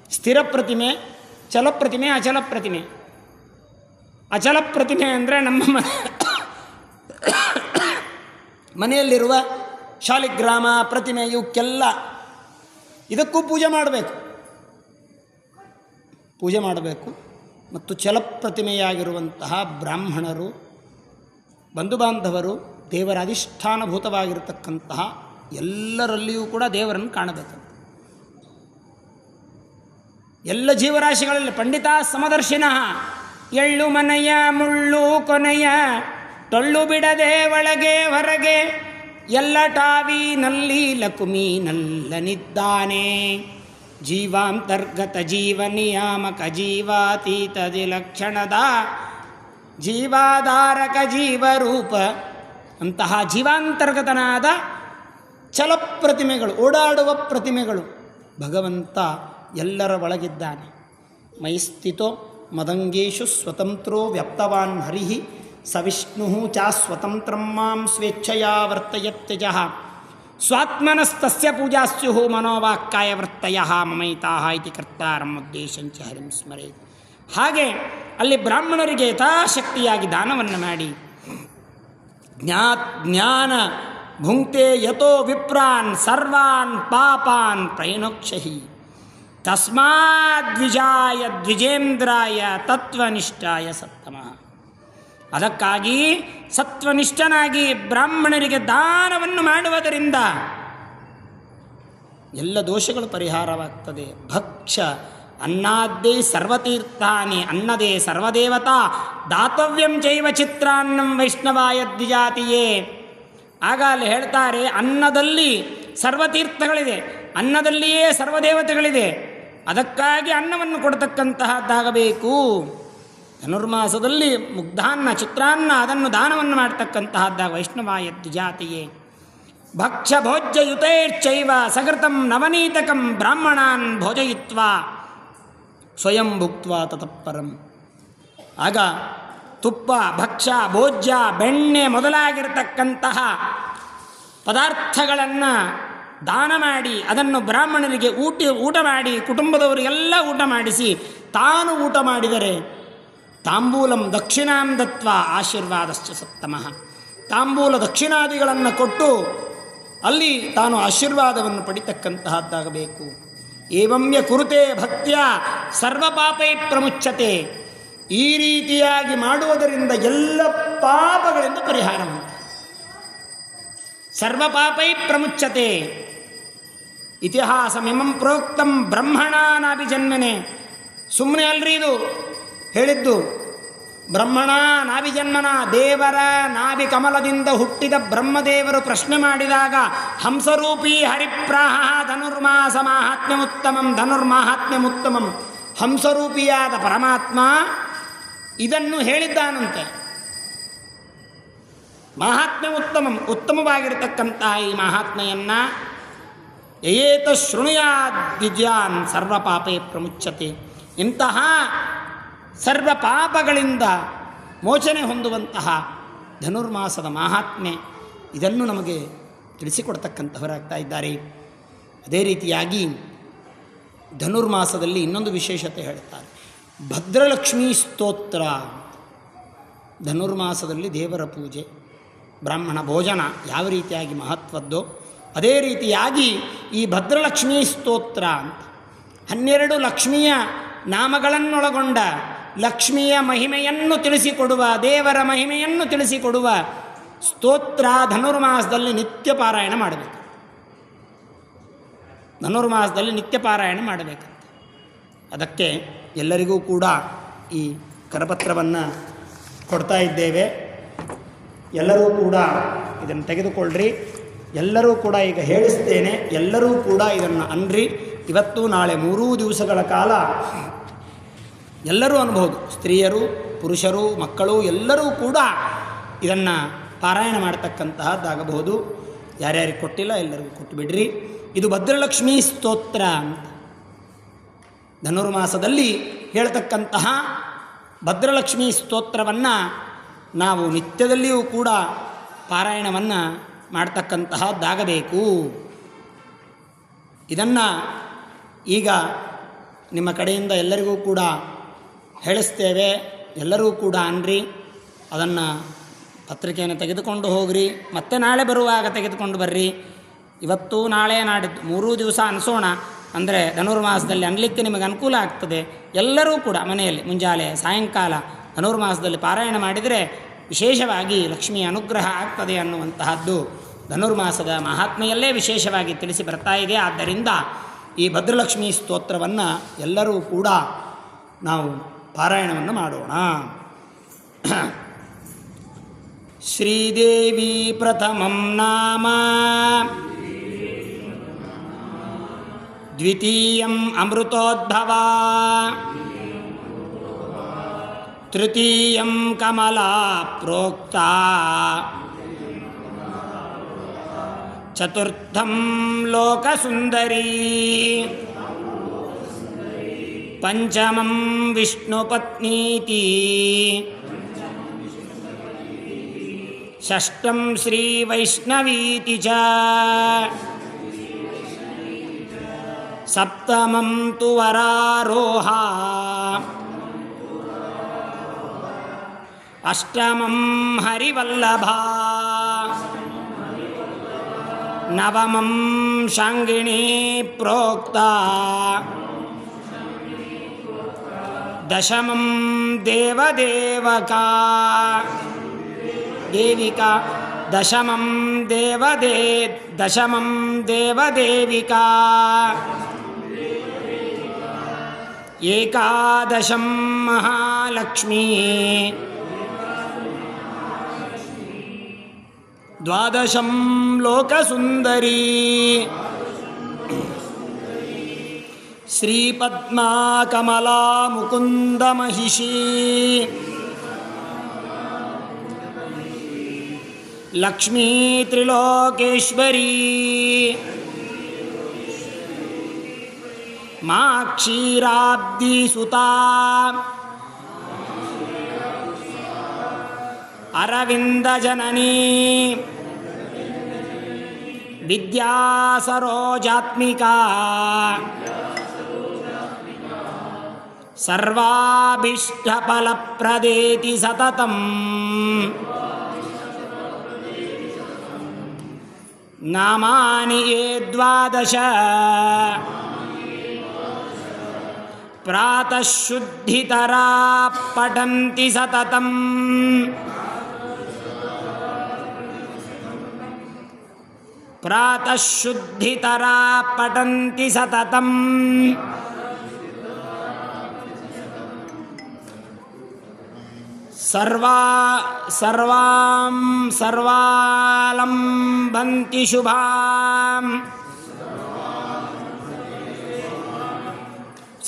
[SPEAKER 1] ಸ್ಥಿರ ಪ್ರತಿಮೆ, ಚಲಪ್ರತಿಮೆ, ಅಚಲ ಪ್ರತಿಮೆ. ಅಚಲ ಪ್ರತಿಮೆ ಅಂದರೆ ನಮ್ಮ ಮನೆಯಲ್ಲಿರುವ ಶಾಲಿಗ್ರಾಮ ಪ್ರತಿಮೆ, ಇವಕ್ಕೆಲ್ಲ ಇದಕ್ಕೂ ಪೂಜೆ ಮಾಡಬೇಕು. ಮತ್ತು ಚಲಪ್ರತಿಮೆಯಾಗಿರುವಂತಹ ಬ್ರಾಹ್ಮಣರು, ಬಂಧು ಬಾಂಧವರು, ದೇವರ ಅಧಿಷ್ಠಾನಭೂತವಾಗಿರತಕ್ಕಂತಹ ಎಲ್ಲರಲ್ಲಿಯೂ ಕೂಡ ದೇವರನ್ನು ಕಾಣಬೇಕಂತ. ಎಲ್ಲ ಜೀವರಾಶಿಗಳಲ್ಲಿ ಪಂಡಿತ ಸಮದರ್ಶಿನಃ, ಎಳ್ಳು ಮನೆಯ ಮುಳ್ಳು ಕೊನೆಯ ಟೊಳ್ಳು ಬಿಡದೆ ಒಳಗೆ ಹೊರಗೆ ಎಲ್ಲ ಟಾವಿನಲ್ಲಿ ಲಕುಮೀನಲ್ಲನಿದ್ದಾನೆ. ಜೀವಾಂತರ್ಗತ ಜೀವ ನಿಯಾಮಕ ಜೀವಾತೀತದಿ ಲಕ್ಷಣದ ಜೀವಾಧಾರಕ ಜೀವರೂಪ. ಅಂತಹ ಜೀವಾಂತರ್ಗತನಾದ ಚಲಪ್ರತಿಮೆಗಳು, ಓಡಾಡುವ ಪ್ರತಿಮೆಗಳು. ಭಗವಂತ ಎಲ್ಲರ ಒಳಗಿದ್ದಾನೆ. ಮೈಸ್ಥಿತೋ ಮದಂಗೇಶು ಸ್ವತಂತ್ರೋ ವ್ಯಾಪ್ತವಾನ್ ಹರಿಃ ಸವಿಷ್ಣು ಚ ಸ್ವತಂತ್ರಂ ಮಾಂ ಸ್ವೇಚ್ಛಯಾ ವರ್ತಯತ್ಯಜಃ. ಸ್ವಾತ್ಮನಸ್ತಸ್ಯ ಪೂಜಾಸ್ಯು ಮನೋವಾಕ್ಕಾಯ ವೃತ್ತಯ ಮಮೈತಾಃ ಇತಿ ಕರ್ತಾರಂ ಉದ್ದೇಶಂಚ ಹರಿಂ ಸ್ಮರೇತ್. ಹಾಗೆ ಅಲ್ಲಿ ಬ್ರಾಹ್ಮಣರಿಗೆ ಯಥಾಶಕ್ತಿಯಾಗಿ ದಾನವನ್ನು ಮಾಡಿ, ಜ್ಞಾನ ಭುಂಕ್ತೆ ಯತೋ ವಿಪ್ರಾನ್ ಸರ್ವಾನ್ ಪಾಪಾನ್ ಪ್ರೈಣೋಕ್ಷಹಿ ತಸ್ಮಾದ್ವಿಜಾಯ ದ್ವಿಜೇಂದ್ರಾಯ ತತ್ವನಿಷ್ಠಾಯ ಸತ್ತಮಃ. ಅದಕ್ಕಾಗಿ ಸತ್ವನಿಷ್ಠನಾಗಿ ಬ್ರಾಹ್ಮಣರಿಗೆ ದಾನವನ್ನು ಮಾಡುವುದರಿಂದ ಎಲ್ಲ ದೋಷಗಳು ಪರಿಹಾರವಾಗ್ತದೆ. ಭಕ್ಷ ಅನ್ನಾದ್ದೇ ಸರ್ವತೀರ್ಥಾನಿ ಅನ್ನದೇ ಸರ್ವದೇವತಾ ದಾತವ್ಯಂ ಚೈವ ಚಿತ್ರಾನ್ನಂ ವೈಷ್ಣವಾಯ ದ್ವಿಜಾತಿಯೇ. ಆಗ ಅಲ್ಲಿ ಹೇಳ್ತಾರೆ, ಅನ್ನದಲ್ಲಿ ಸರ್ವತೀರ್ಥಗಳಿದೆ, ಅನ್ನದಲ್ಲಿಯೇ ಸರ್ವದೇವತೆಗಳಿದೆ. ಅದಕ್ಕಾಗಿ ಅನ್ನವನ್ನು ಕೊಡ್ತಕ್ಕಂತಹದ್ದಾಗಬೇಕು. ಧನುರ್ಮಾಸದಲ್ಲಿ ಮುಗ್ಧಾನ್ನ ಚಿತ್ರಾನ್ನ ಅದನ್ನು ದಾನವನ್ನು ಮಾಡ್ತಕ್ಕಂತಹದ್ದಾಗ ವೈಷ್ಣವಾಯ ದ್ವಿಜಾತಿಯೇ. ಭಕ್ಷ ಭೋಜ್ಯಯುತೈರ್ಚೈವ ಸಕೃತಂ ನವನೀತಕಂ ಬ್ರಾಹ್ಮಣಾನ್ ಭೋಜಯಿತ್ವಾ ಸ್ವಯಂ ಭುಕ್ತ್ವಾ ತತಃಪರಂ. ಆಗ ತುಪ್ಪ, ಭಕ್ಷ್ಯ, ಭೋಜ್ಯ, ಬೆಣ್ಣೆ ಮೊದಲಾಗಿರತಕ್ಕಂತಹ ಪದಾರ್ಥಗಳನ್ನು ದಾನ ಮಾಡಿ ಅದನ್ನು ಬ್ರಾಹ್ಮಣರಿಗೆ ಊಟ ಮಾಡಿ ಕುಟುಂಬದವರಿಗೆಲ್ಲ ಊಟ ಮಾಡಿಸಿ ತಾನು ಊಟ ಮಾಡಿದರೆ ತಾಂಬೂಲಂ ದಕ್ಷಿಣಾಂ ದತ್ವಾ ಆಶೀರ್ವಾದಶ್ಚ ಸತ್ತಮಃ. ತಾಂಬೂಲ ದಕ್ಷಿಣಾದಿಗಳನ್ನು ಕೊಟ್ಟು ಅಲ್ಲಿ ತಾನು ಆಶೀರ್ವಾದವನ್ನು ಪಡಿತಕ್ಕಂತಹದ್ದಾಗಬೇಕು. ಏವಮ್ಯ ಕುರುತೆ ಭಕ್ತಿಯ ಸರ್ವಪಾಪೈ ಪ್ರಮುಚ್ಯತೆ. ಈ ರೀತಿಯಾಗಿ ಮಾಡುವುದರಿಂದ ಎಲ್ಲ ಪಾಪಗಳಿಂದ ಪರಿಹಾರವಂತ. ಸರ್ವಪಾಪೈ ಪ್ರಮುಚ್ಯತೆ. ಇತಿಹಾಸಮಿಮಂ ಪ್ರೋಕ್ತಂ ಬ್ರಹ್ಮಣಾನಾಭಿಜನ್ಮನೆ. ಸುಮ್ಮನೆ ಅಲ್ರಿ ಇದು ಹೇಳಿದ್ದು. ಬ್ರಹ್ಮಣ ನಾಭಿಜನ್ಮನ, ದೇವರ ನಾಭಿ ಕಮಲದಿಂದ ಹುಟ್ಟಿದ ಬ್ರಹ್ಮದೇವರು ಪ್ರಶ್ನೆ ಮಾಡಿದಾಗ ಹಂಸರೂಪಿ ಹರಿಪ್ರಾಹ ಧನುರ್ಮಾಸ ಮಾಹಾತ್ಮ್ಯಮುತ್ತಮಂ, ಧನುರ್ಮಾಹಾತ್ಮ್ಯಮುತ್ತಮಂ, ಹಂಸರೂಪಿಯಾದ ಪರಮಾತ್ಮ ಇದನ್ನು ಹೇಳಿದ್ದಾನಂತೆ. ಮಾಹಾತ್ಮ್ಯ ಉತ್ತಮಂ, ಉತ್ತಮವಾಗಿರತಕ್ಕಂತಹ ಈ ಮಹಾತ್ಮೆಯನ್ನು ಯಯೇತ ಶೃಣುಯಾದ್ವಿಜಾನ್ ಸರ್ವಪಾಪೇ ಪ್ರಮುಚ್ಯತೆ. ಇಂತಹ ಸರ್ವ ಪಾಪಗಳಿಂದ ಮೋಚನೆ ಹೊಂದುವಂತಹ ಧನುರ್ಮಾಸದ ಮಹಾತ್ಮೆ ಇದನ್ನು ನಮಗೆ ತಿಳಿಸಿಕೊಡ್ತಕ್ಕಂಥವರಾಗ್ತಾ ಇದ್ದಾರೆ. ಅದೇ ರೀತಿಯಾಗಿ ಧನುರ್ಮಾಸದಲ್ಲಿ ಇನ್ನೊಂದು ವಿಶೇಷತೆ ಹೇಳ್ತಾರೆ, ಭದ್ರಲಕ್ಷ್ಮೀ ಸ್ತೋತ್ರ. ಧನುರ್ಮಾಸದಲ್ಲಿ ದೇವರ ಪೂಜೆ, ಬ್ರಾಹ್ಮಣ ಭೋಜನ ಯಾವ ರೀತಿಯಾಗಿ ಮಹತ್ವದ್ದೋ ಅದೇ ರೀತಿಯಾಗಿ ಈ ಭದ್ರಲಕ್ಷ್ಮೀ ಸ್ತೋತ್ರ ಅಂತ 12 ಲಕ್ಷ್ಮಿಯ ನಾಮಗಳನ್ನೊಳಗೊಂಡ ಲಕ್ಷ್ಮಿಯ ಮಹಿಮೆಯನ್ನು ತಿಳಿಸಿಕೊಡುವ, ದೇವರ ಮಹಿಮೆಯನ್ನು ತಿಳಿಸಿಕೊಡುವ ಸ್ತೋತ್ರ ಧನುರ್ಮಾಸದಲ್ಲಿ ನಿತ್ಯ ಪಾರಾಯಣ ಮಾಡಬೇಕು. ಧನುರ್ಮಾಸದಲ್ಲಿ ನಿತ್ಯ ಪಾರಾಯಣ ಮಾಡಬೇಕಂತೆ. ಅದಕ್ಕೆ ಎಲ್ಲರಿಗೂ ಕೂಡ ಈ ಕರಪತ್ರವನ್ನು ಕೊಡ್ತಾ ಇದ್ದೇವೆ. ಎಲ್ಲರೂ ಕೂಡ ಇದನ್ನು ತೆಗೆದುಕೊಳ್ಳ್ರಿ. ಎಲ್ಲರೂ ಕೂಡ ಈಗ ಹೇಳಿಸ್ತೇನೆ, ಎಲ್ಲರೂ ಕೂಡ ಇದನ್ನು ಅನ್ರಿ. ಇವತ್ತು ನಾಳೆ 3 ದಿವಸಗಳ ಕಾಲ ಎಲ್ಲರೂ ಅನ್ಬೋದು, ಸ್ತ್ರೀಯರು, ಪುರುಷರು, ಮಕ್ಕಳು ಎಲ್ಲರೂ ಕೂಡ ಇದನ್ನು ಪಾರಾಯಣ ಮಾಡ್ತಕ್ಕಂತಹದ್ದಾಗಬಹುದು. ಯಾರ್ಯಾರಿಗೆ ಕೊಟ್ಟಿಲ್ಲ ಎಲ್ಲರಿಗೂ ಕೊಟ್ಟು ಬಿಡ್ರಿ. ಇದು ಭದ್ರಲಕ್ಷ್ಮೀ ಸ್ತೋತ್ರ ಅಂತ ಧನುರ್ಮಾಸದಲ್ಲಿ ಹೇಳ್ತಕ್ಕಂತಹ ಭದ್ರಲಕ್ಷ್ಮೀ ಸ್ತೋತ್ರವನ್ನು ನಾವು ನಿತ್ಯದಲ್ಲಿಯೂ ಕೂಡ ಪಾರಾಯಣವನ್ನು ಮಾಡ್ತಕ್ಕಂತಹದ್ದಾಗಬೇಕು. ಇದನ್ನು ಈಗ ನಿಮ್ಮ ಕಡೆಯಿಂದ ಎಲ್ಲರಿಗೂ ಕೂಡ ಹೇಳಿಸ್ತೇವೆ. ಎಲ್ಲರೂ ಕೂಡ ಅನ್ರಿ. ಅದನ್ನು ಪತ್ರಿಕೆಯನ್ನು ತೆಗೆದುಕೊಂಡು ಹೋಗ್ರಿ. ಮತ್ತೆ ನಾಳೆ ಬರುವಾಗ ತೆಗೆದುಕೊಂಡು ಬರ್ರಿ. ಇವತ್ತು ನಾಳೆ ನಾಡಿದ್ದು 3 ದಿವಸ ಅನಿಸೋಣ. ಅಂದರೆ ಧನುರ್ಮಾಸದಲ್ಲಿ ಅನ್ಲಿಕ್ಕೆ ನಿಮಗೆ ಅನುಕೂಲ ಆಗ್ತದೆ. ಎಲ್ಲರೂ ಕೂಡ ಮನೆಯಲ್ಲಿ ಮುಂಜಾನೆ ಸಾಯಂಕಾಲ ಧನುರ್ಮಾಸದಲ್ಲಿ ಪಾರಾಯಣ ಮಾಡಿದರೆ ವಿಶೇಷವಾಗಿ ಲಕ್ಷ್ಮಿಯ ಅನುಗ್ರಹ ಆಗ್ತದೆ ಅನ್ನುವಂತಹದ್ದು ಧನುರ್ಮಾಸದ ಮಹಾತ್ಮೆಯಲ್ಲೇ ವಿಶೇಷವಾಗಿ ತಿಳಿಸಿ ಬರ್ತಾ ಇದೆ. ಆದ್ದರಿಂದ ಈ ಭದ್ರಲಕ್ಷ್ಮೀ ಸ್ತೋತ್ರವನ್ನು ಎಲ್ಲರೂ ಕೂಡ ನಾವು ಪಾರಾಯಣವನ್ನು ಮಾಡೋಣ. ಶ್ರೀದೇವಿ ಪ್ರಥಮಂ ನಾಮ ದ್ವಿತೀಯಂ ಅಮೃತೋದ್ಭವ ತೃತೀಯಂ ಕಮಲಾ ಪ್ರೋಕ್ತ ಚತುರ್ಥಂ ಲೋಕಸುಂದರಿ ಪಂಚಮಂ ವಿಷ್ಣುಪತ್ನೀತಿ ಷಷ್ಠಂ ಶ್ರೀವೈಷ್ಣವೀತಿ ಚ ಸಪ್ತಮಂ ತು ವರಾರೋಹ ಅಷ್ಟಮಂ ಹರಿವಲ್ಲಭ ನವಮಂ ಶಾಂಗಿಣೀ ಪ್ರೋಕ್ತ ದಶಮಂ ದೇವದೇವಿಕಾ ದಶಮಂ ದೇವದೇವಿಕಾ ಏಕಾದಶಂ ಮಹಾಲಕ್ಷ್ಮೀ ದ್ವಾದಶಂ ಲೋಕಸುಂದರಿ ಶ್ರೀಪದ್ಮಾ ಕಮಲಾ ಮುಕುಂದ ಮಹಿಷಿ ಲಕ್ಷ್ಮೀ ತ್ರಿಲೋಕೇಶ್ವರಿ ಮಾ ಕ್ಷೀರಾಬ್ಧಿ ಸುತಾ ಅರವಿಂದ ಜನನೀ ವಿದ್ಯಾ ಸರೋಜಾತ್ಮಿಕಾ ಸರ್ವಾಭೀಷ್ಟಫಲಪ್ರದೇತಿ ಸತತಂ ನಾಮಾನಿ ಯೇ ದ್ವಾದಶ ಪ್ರಾತಃ ಶುದ್ಧಿತರಾ ಪಠಂತಿ ಸತತಂ ಪ್ರಾತಃ ಶುದ್ಧಿತರಾ ಪಠಂತಿ ಸತತಂ ಸರ್ವಾಲಂಬಂತಿ ಶುಭಾಂ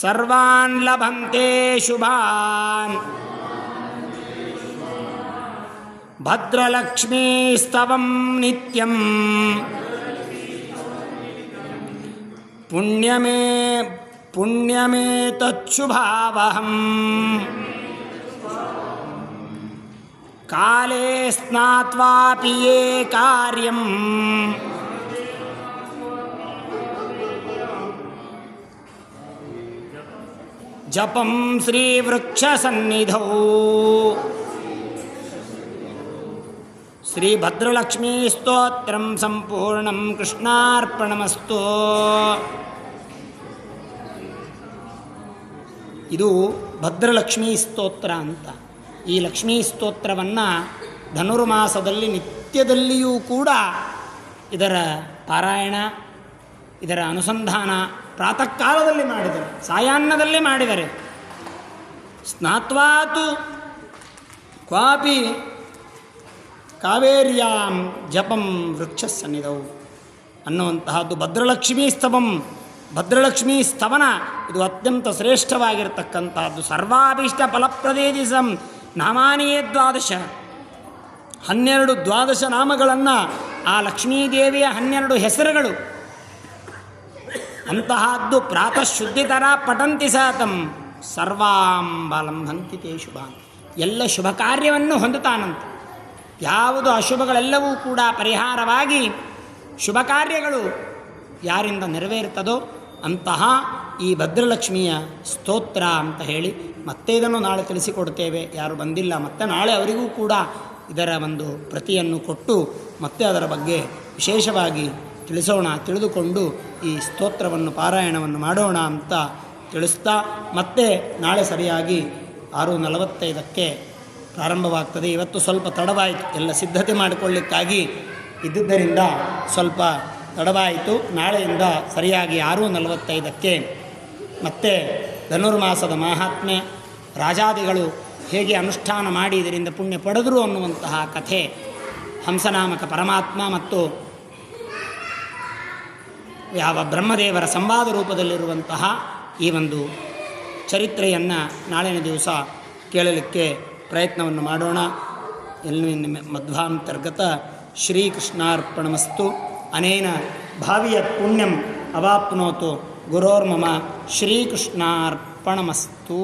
[SPEAKER 1] ಸರ್ವಾನ್ ಲಭಂತೆ ಶುಭಾನ್ ಭದ್ರಲಕ್ಷ್ಮೀ ಸ್ತವಂ ನಿತ್ಯಂ ಪುಣ್ಯಮೇ ತಚ್ಶುಭಾವಹಂ ಕಾಲೇ ಸ್ನಾತ್ವಾಪಿ ಯೇ ಕಾರ್ಯಂ ಜಪಂ ಶ್ರೀವೃಕ್ಷಸನ್ನಿಧೌ ಶ್ರೀಭದ್ರಲಕ್ಷ್ಮೀ ಸ್ತೋತ್ರಂ ಸಂಪೂರ್ಣಂ ಕೃಷ್ಣಾರ್ಪಣಮಸ್ತು. ಇದು ಭದ್ರಲಕ್ಷ್ಮೀ ಸ್ತೋತ್ರ ಅಂತ. ಈ ಲಕ್ಷ್ಮೀ ಸ್ತೋತ್ರವನ್ನು ಧನುರ್ಮಾಸದಲ್ಲಿ ನಿತ್ಯದಲ್ಲಿಯೂ ಕೂಡ ಇದರ ಪಾರಾಯಣ, ಇದರ ಅನುಸಂಧಾನ ಪ್ರಾತಃ ಕಾಲದಲ್ಲಿ ಮಾಡಿದರೆ, ಸಾಯಾನ್ನದಲ್ಲಿ ಮಾಡಿದರೆ, ಸ್ನಾತ್ವಾತು ಕ್ವಾಪಿ ಕಾವೇರ್ಯಾಂ ಜಪಂ ವೃಕ್ಷಸ್ಸನ್ನಿಧೌ ಅನ್ನುವಂತಹದ್ದು ಭದ್ರಲಕ್ಷ್ಮೀ ಸ್ತವಂ, ಭದ್ರಲಕ್ಷ್ಮೀ ಸ್ತವನ ಇದು ಅತ್ಯಂತ ಶ್ರೇಷ್ಠವಾಗಿರತಕ್ಕಂಥದ್ದು. ಸರ್ವಾಭೀಷ್ಟ ಫಲಪ್ರದೇದಿಸಂ ನಾಮಾನಿಯೇ 12 ನಾಮಗಳನ್ನು, ಆ ಲಕ್ಷ್ಮೀದೇವಿಯ 12 ಹೆಸರುಗಳು ಅಂತಹದ್ದು. ಪ್ರಾತಃ ಶುದ್ಧಿತರ ಪಠಂತಿ ಸಾತಂ ಸರ್ವಾಂ ಬಲಂಭಂತಿ ತೇ ಶುಭಾನ್, ಎಲ್ಲ ಶುಭ ಕಾರ್ಯವನ್ನು ಹೊಂದುತ್ತಾನಂತೆ. ಯಾವುದು ಅಶುಭಗಳೆಲ್ಲವೂ ಕೂಡ ಪರಿಹಾರವಾಗಿ ಶುಭ ಕಾರ್ಯಗಳು ಯಾರಿಂದ ನೆರವೇರ್ತದೋ ಅಂತಹ ಈ ಭದ್ರಲಕ್ಷ್ಮಿಯ ಸ್ತೋತ್ರ ಅಂತ ಹೇಳಿ ಮತ್ತೆ ಇದನ್ನು ನಾಳೆ ತಿಳಿಸಿಕೊಡ್ತೇವೆ. ಯಾರು ಬಂದಿಲ್ಲ ಮತ್ತೆ ನಾಳೆ ಅವರಿಗೂ ಕೂಡ ಇದರ ಒಂದು ಪ್ರತಿಯನ್ನು ಕೊಟ್ಟು ಮತ್ತೆ ಅದರ ಬಗ್ಗೆ ವಿಶೇಷವಾಗಿ ತಿಳಿಸೋಣ, ತಿಳಿದುಕೊಂಡು ಈ ಸ್ತೋತ್ರವನ್ನು ಪಾರಾಯಣವನ್ನು ಮಾಡೋಣ ಅಂತ ತಿಳಿಸ್ತಾ, ಮತ್ತೆ ನಾಳೆ ಸರಿಯಾಗಿ 6:45ಕ್ಕೆ ಪ್ರಾರಂಭವಾಗ್ತದೆ. ಇವತ್ತು ಸ್ವಲ್ಪ ತಡವಾಯಿತು, ಎಲ್ಲ ಸಿದ್ಧತೆ ಮಾಡಿಕೊಳ್ಳಿಕ್ಕಾಗಿ ಇದ್ದುದರಿಂದ ಸ್ವಲ್ಪ ತಡವಾಯಿತು. ನಾಳೆಯಿಂದ ಸರಿಯಾಗಿ 6:45ಕ್ಕೆ ಮತ್ತೆ ಧನುರ್ಮಾಸದ ಮಹಾತ್ಮೆ, ರಾಜಾದಿಗಳು ಹೇಗೆ ಅನುಷ್ಠಾನ ಮಾಡಿ ಇದರಿಂದ ಪುಣ್ಯ ಪಡೆದರು ಅನ್ನುವಂತಹ ಕಥೆ, ಹಂಸನಾಮಕ ಪರಮಾತ್ಮ ಮತ್ತು ಯಾವ ಬ್ರಹ್ಮದೇವರ ಸಂವಾದ ರೂಪದಲ್ಲಿರುವಂತಹ ಈ ಒಂದು ಚರಿತ್ರೆಯನ್ನು ನಾಳಿನ ದಿವಸ ಕೇಳಲಿಕ್ಕೆ ಪ್ರಯತ್ನವನ್ನು ಮಾಡೋಣ. ಎಲ್ಲಿ ಮಧ್ವಾಂತರ್ಗತ ಶ್ರೀಕೃಷ್ಣಾರ್ಪಣಮಸ್ತು. ಅನೇನ ಭಾವಿಯ ಪುಣ್ಯಂ ಅವಾಪ್ನೋತು ಗುರೋರ್ಮಮ ಶ್ರೀಕೃಷ್ಣಾರ್ಪಣಮಸ್ತು.